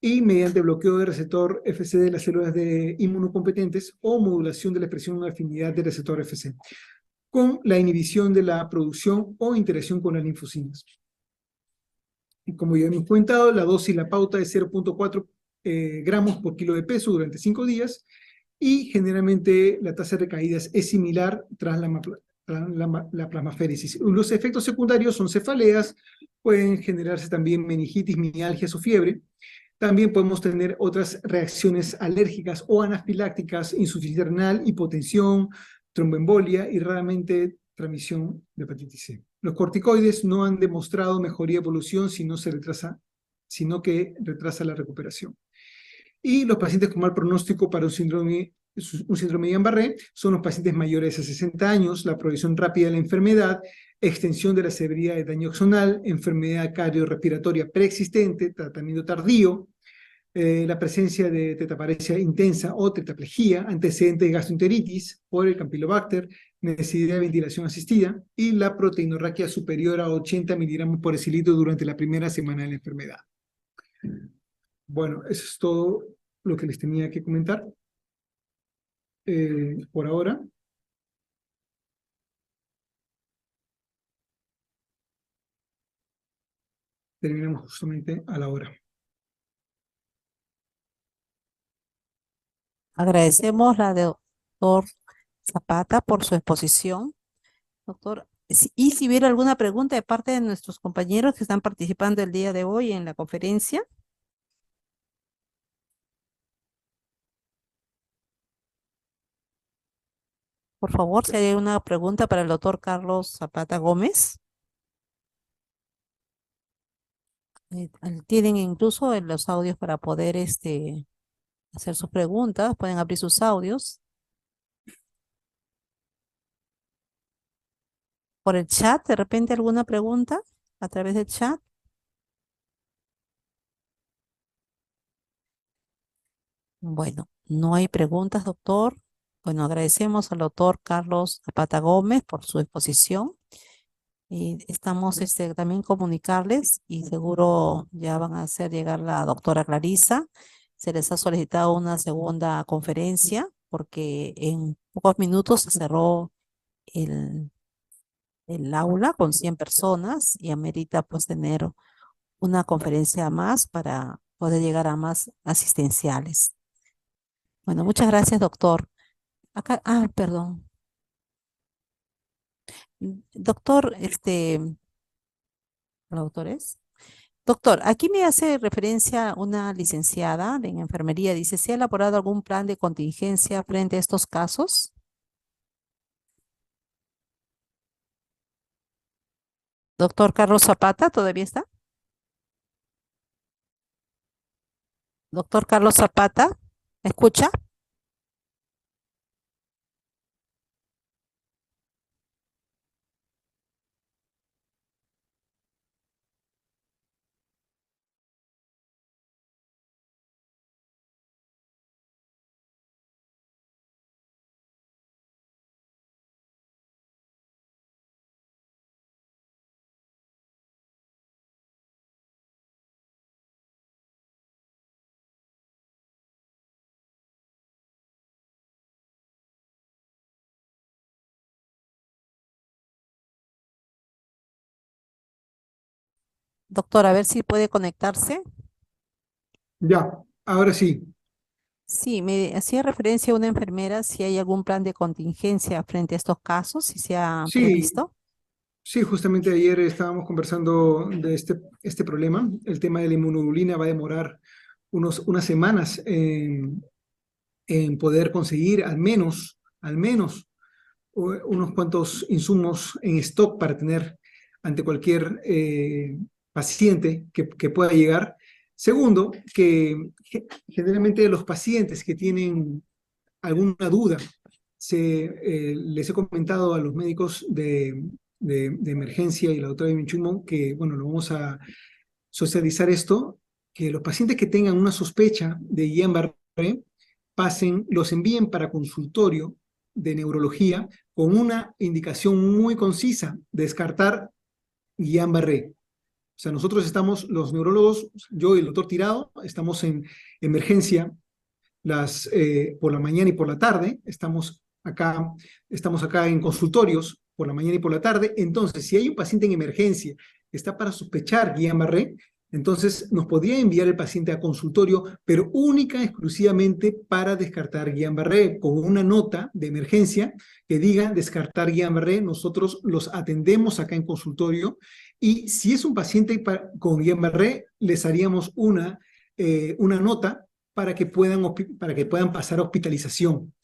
y mediante bloqueo de receptor FC de las células de inmunocompetentes o modulación de la expresión de afinidad del receptor FC, con la inhibición de la producción o interacción con las linfocinas. Y como ya hemos comentado, la dosis, la pauta es 0.4 gramos por kilo de peso durante 5 días, y generalmente la tasa de recaídas es similar tras la plasmaféresis. Los efectos secundarios son cefaleas, pueden generarse también meningitis, mialgias o fiebre. También podemos tener otras reacciones alérgicas o anafilácticas, insuficiencia renal, hipotensión, tromboembolia y raramente transmisión de hepatitis C. Los corticoides no han demostrado mejoría de evolución, sino que retrasa la recuperación. Y los pacientes con mal pronóstico para un síndrome de Guillain-Barré son los pacientes mayores a 60 años, la progresión rápida de la enfermedad, extensión de la severidad de daño axonal, enfermedad cardiorrespiratoria preexistente, tratamiento tardío, la presencia de tetaparesia intensa o tetraplegia, antecedente de gastroenteritis por el Campylobacter, necesidad de ventilación asistida, y la proteinorraquia superior a 80 miligramos por decilitro durante la primera semana de la enfermedad. Bueno, eso es todo lo que les tenía que comentar por ahora. Terminamos justamente a la hora. Agradecemos la de doctor Zapata por su exposición. Doctor, y si hubiera alguna pregunta de parte de nuestros compañeros que están participando el día de hoy en la conferencia. Por favor, si hay una pregunta para el doctor Carlos Zapata Gómez. Tienen incluso en los audios para poder hacer sus preguntas. Pueden abrir sus audios. Por el chat, de repente alguna pregunta a través del chat. Bueno, no hay preguntas, doctor. Bueno, agradecemos al doctor Carlos Zapata Gómez por su exposición. Y estamos también comunicarles y seguro ya van a hacer llegar la doctora Clarisa. Se les ha solicitado una segunda conferencia porque en pocos minutos se cerró el, el aula con 100 personas y amerita pues tener una conferencia más para poder llegar a más asistenciales. Bueno, muchas gracias, doctor. Acá, perdón. Doctor, ¿los doctores? Doctor, aquí me hace referencia una licenciada en enfermería. Dice, ¿se ha elaborado algún plan de contingencia frente a estos casos? Doctor Carlos Zapata, ¿todavía está? Doctor Carlos Zapata, ¿me escucha? Doctor, a ver si puede conectarse. Ya, ahora sí. Sí, me hacía referencia a una enfermera, si hay algún plan de contingencia frente a estos casos, si se ha Sí, previsto. sí, justamente ayer estábamos conversando de este problema. El tema de la inmunoglobulina va a demorar unas semanas en poder conseguir al menos unos cuantos insumos en stock para tener ante cualquier paciente que pueda llegar. Segundo, que generalmente los pacientes que tienen alguna duda, les he comentado a los médicos de emergencia y la doctora Minchumo que, bueno, lo vamos a socializar esto, que los pacientes que tengan una sospecha de Guillain-Barré los envíen para consultorio de neurología con una indicación muy concisa, descartar Guillain-Barré. O sea, nosotros estamos, los neurólogos, yo y el doctor Tirado, estamos en emergencia por la mañana y por la tarde, estamos acá en consultorios por la mañana y por la tarde. Entonces, si hay un paciente en emergencia que está para sospechar Guillain-Barré, entonces nos podría enviar el paciente a consultorio, pero única y exclusivamente para descartar Guillain-Barré, con una nota de emergencia que diga descartar Guillain-Barré. Nosotros los atendemos acá en consultorio, y si es un paciente con Guillain-Barré, les haríamos una nota para que puedan pasar a hospitalización.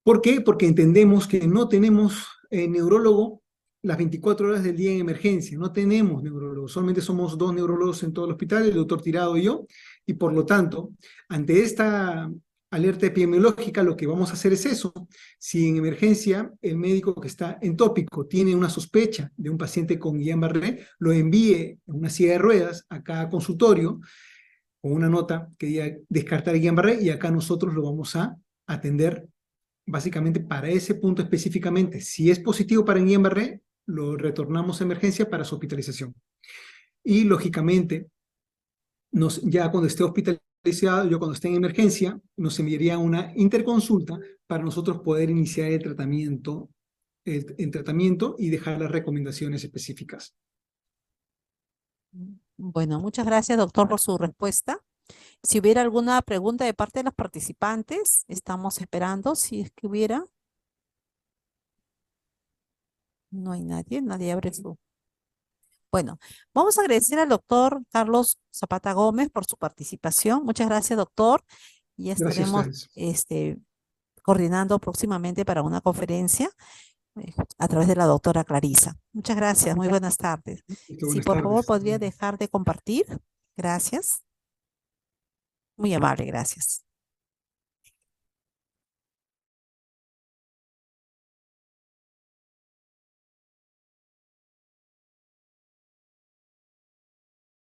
¿Por qué? Porque entendemos que no tenemos neurólogo las 24 horas del día en emergencia. No tenemos neurólogo, solamente somos 2 neurólogos en todo el hospital, el doctor Tirado y yo, y por lo tanto, ante esta alerta epidemiológica, lo que vamos a hacer es eso. Si en emergencia el médico que está en tópico tiene una sospecha de un paciente con Guillain-Barré, lo envíe en una silla de ruedas a cada consultorio, con una nota que diga descartar Guillain-Barré, y acá nosotros lo vamos a atender básicamente para ese punto específicamente. Si es positivo para Guillain-Barré, lo retornamos a emergencia para su hospitalización. Y lógicamente, ya cuando esté hospitalizado, yo cuando esté en emergencia, nos enviaría una interconsulta para nosotros poder iniciar el tratamiento y dejar las recomendaciones específicas. Bueno, muchas gracias, doctor, por su respuesta. Si hubiera alguna pregunta de parte de los participantes, estamos esperando, si es que hubiera. No hay nadie, nadie abre su. Bueno, vamos a agradecer al doctor Carlos Zapata Gómez por su participación. Muchas gracias, doctor. Y Gracias a estaremos ustedes. coordinando próximamente para una conferencia a través de la doctora Clarisa. Muchas gracias, muy buenas tardes. Listo, Si buenas por favor tardes. podría dejar de compartir. Gracias. Muy amable, gracias.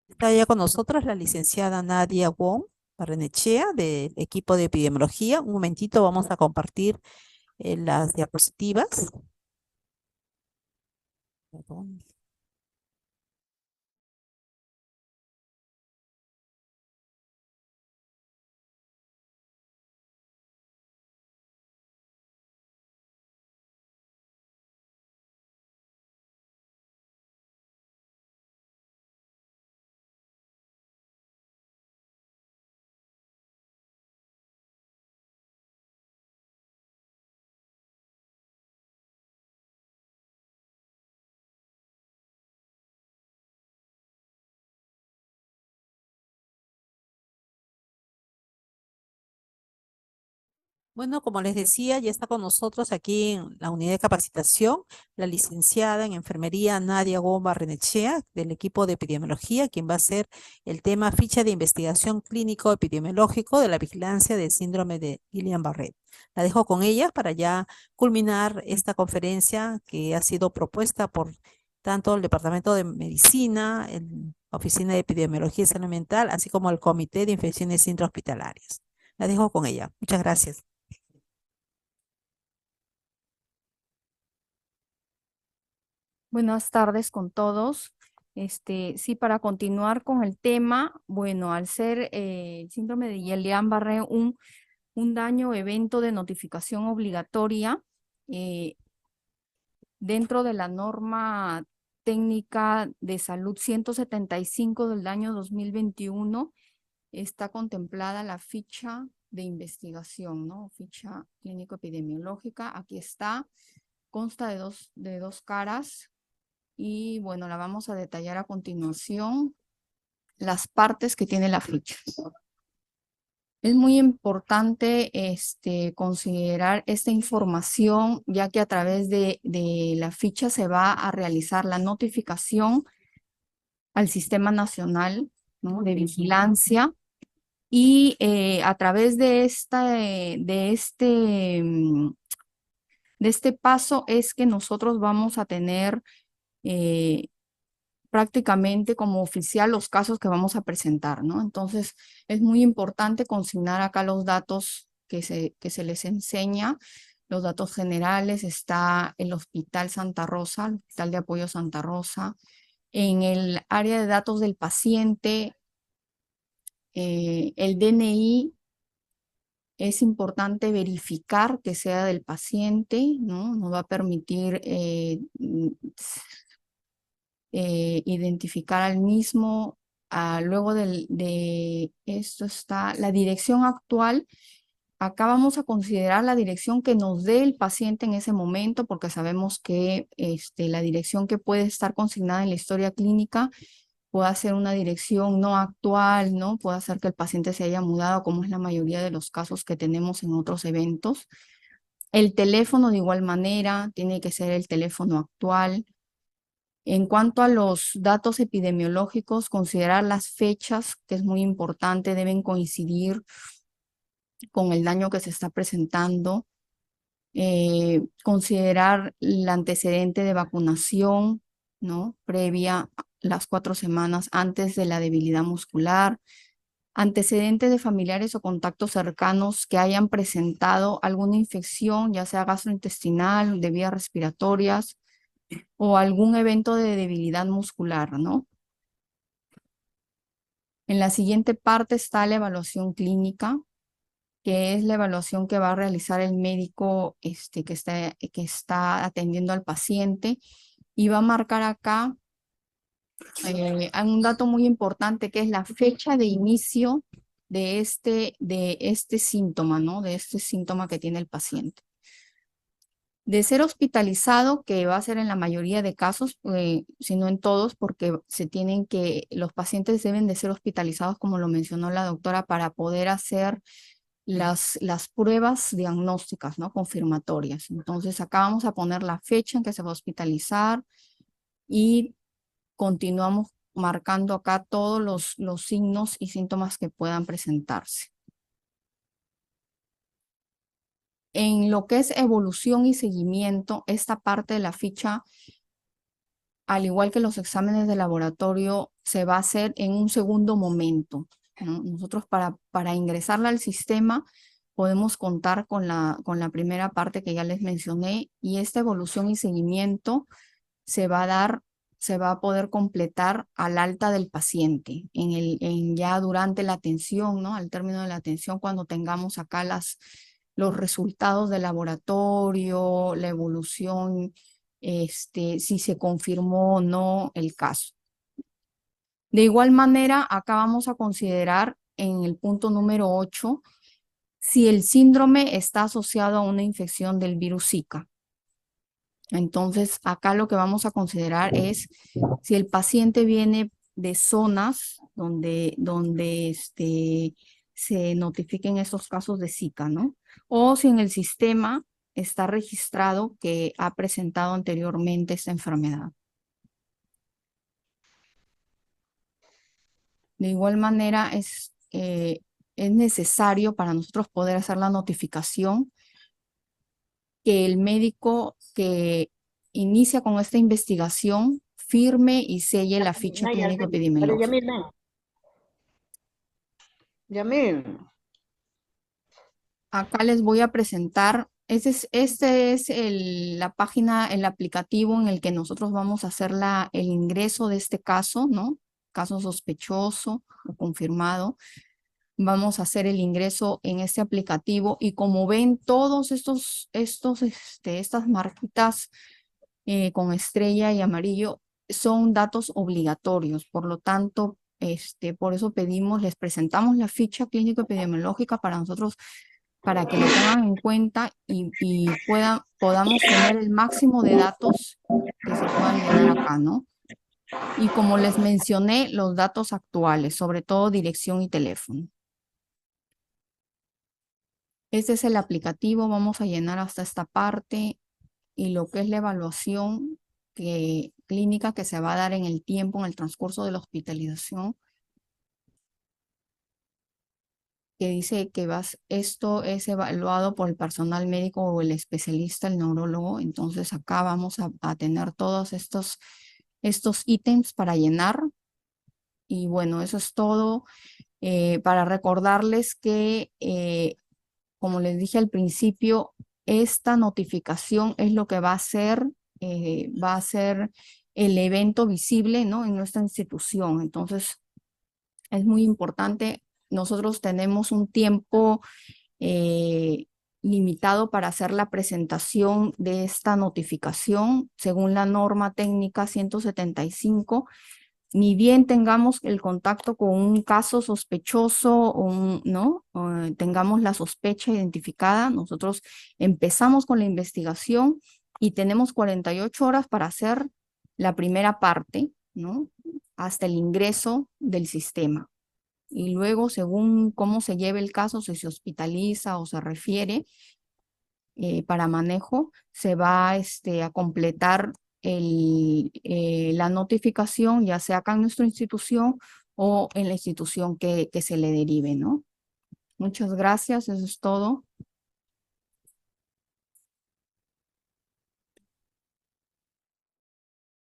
Está ya con nosotros la licenciada Nadia Wong Barrenechea del equipo de epidemiología. Un momentito, vamos a compartir las diapositivas. Perdón. Bueno, como les decía, ya está con nosotros aquí en la unidad de capacitación la licenciada en enfermería Nadia Gomba Renechea del equipo de epidemiología, quien va a hacer el tema ficha de investigación clínico epidemiológico de la vigilancia del síndrome de Guillain-Barré. La dejo con ella para ya culminar esta conferencia que ha sido propuesta por tanto el Departamento de Medicina, la Oficina de Epidemiología y Salud Mental, así como el Comité de Infecciones Intrahospitalarias. La dejo con ella. Muchas gracias. Buenas tardes con todos. Sí, para continuar con el tema, bueno, al ser el síndrome de Guillain-Barré un daño o evento de notificación obligatoria, dentro de la norma técnica de salud 175 del año 2021 está contemplada la ficha de investigación, ¿no? Ficha clínico-epidemiológica. Aquí está, consta de dos caras y bueno, la vamos a detallar a continuación, las partes que tiene la ficha. Es muy importante considerar esta información, ya que a través de la ficha se va a realizar la notificación al Sistema Nacional, ¿no?, de Vigilancia, y a través de este paso es que nosotros vamos a tener prácticamente como oficial los casos que vamos a presentar, ¿no? Entonces, es muy importante consignar acá los datos que se les enseña, los datos generales. Está el Hospital Santa Rosa, el Hospital de Apoyo Santa Rosa. En el área de datos del paciente, el DNI es importante verificar que sea del paciente, ¿no? Nos va a permitir identificar al mismo. Luego de esto está la dirección actual. Acá vamos a considerar la dirección que nos dé el paciente en ese momento, porque sabemos que la dirección que puede estar consignada en la historia clínica puede ser una dirección no actual, ¿no? Puede hacer que el paciente se haya mudado, como es la mayoría de los casos que tenemos en otros eventos. El teléfono, de igual manera, tiene que ser el teléfono actual. En cuanto a los datos epidemiológicos, considerar las fechas, que es muy importante, deben coincidir con el daño que se está presentando. Considerar el antecedente de vacunación, ¿no?, previa las 4 semanas antes de la debilidad muscular. Antecedentes de familiares o contactos cercanos que hayan presentado alguna infección, ya sea gastrointestinal, de vías respiratorias, o algún evento de debilidad muscular, ¿no? En la siguiente parte está la evaluación clínica, que es la evaluación que va a realizar el médico que está atendiendo al paciente, y va a marcar acá un dato muy importante, que es la fecha de inicio de este síntoma, ¿no? De este síntoma que tiene el paciente. De ser hospitalizado, que va a ser en la mayoría de casos, si no en todos, porque los pacientes deben de ser hospitalizados, como lo mencionó la doctora, para poder hacer las pruebas diagnósticas, ¿no?, confirmatorias. Entonces, acá vamos a poner la fecha en que se va a hospitalizar y continuamos marcando acá todos los signos y síntomas que puedan presentarse. En lo que es evolución y seguimiento, esta parte de la ficha, al igual que los exámenes de laboratorio, se va a hacer en un segundo momento, ¿no? Nosotros para ingresarla al sistema podemos contar con la primera parte que ya les mencioné, y esta evolución y seguimiento se va a poder completar al alta del paciente, ya durante la atención, ¿no? Al término de la atención, cuando tengamos acá los resultados del laboratorio, la evolución, si se confirmó o no el caso. De igual manera, acá vamos a considerar en el punto número 8, si el síndrome está asociado a una infección del virus Zika. Entonces, acá lo que vamos a considerar es si el paciente viene de zonas donde se notifiquen esos casos de Zika, ¿no? O si en el sistema está registrado que ha presentado anteriormente esta enfermedad. De igual manera, es necesario para nosotros poder hacer la notificación que el médico que inicia con esta investigación firme y selle la ficha clínica epidemiológica. Acá les voy a presentar, este es la página, el aplicativo en el que nosotros vamos a hacer el ingreso de este caso, ¿no? Caso sospechoso o confirmado. Vamos a hacer el ingreso en este aplicativo, y como ven, todos estas marquitas con estrella y amarillo son datos obligatorios, por lo tanto, por eso les presentamos la ficha clínico-epidemiológica para nosotros, para que lo tengan en cuenta y podamos tener el máximo de datos que se puedan llenar acá, ¿no? Y como les mencioné, los datos actuales, sobre todo dirección y teléfono. Este es el aplicativo, vamos a llenar hasta esta parte y lo que es la evaluación clínica que se va a dar en el tiempo, en el transcurso de la hospitalización, que dice que esto es evaluado por el personal médico o el especialista, el neurólogo. Entonces acá vamos a tener todos estos ítems para llenar. Y bueno, eso es todo. Para recordarles que, como les dije al principio, esta notificación es lo que va a ser el evento visible, ¿no?, en nuestra institución. Entonces, es muy importante. Nosotros tenemos un tiempo limitado para hacer la presentación de esta notificación según la norma técnica 175. Ni bien tengamos el contacto con un caso sospechoso ¿no? Tengamos la sospecha identificada, nosotros empezamos con la investigación y tenemos 48 horas para hacer la primera parte, ¿no?, hasta el ingreso del sistema. Y luego, según cómo se lleve el caso, si se hospitaliza o se refiere para manejo, se va a completar la notificación, ya sea acá en nuestra institución o en la institución que se le derive, ¿no? Muchas gracias, eso es todo.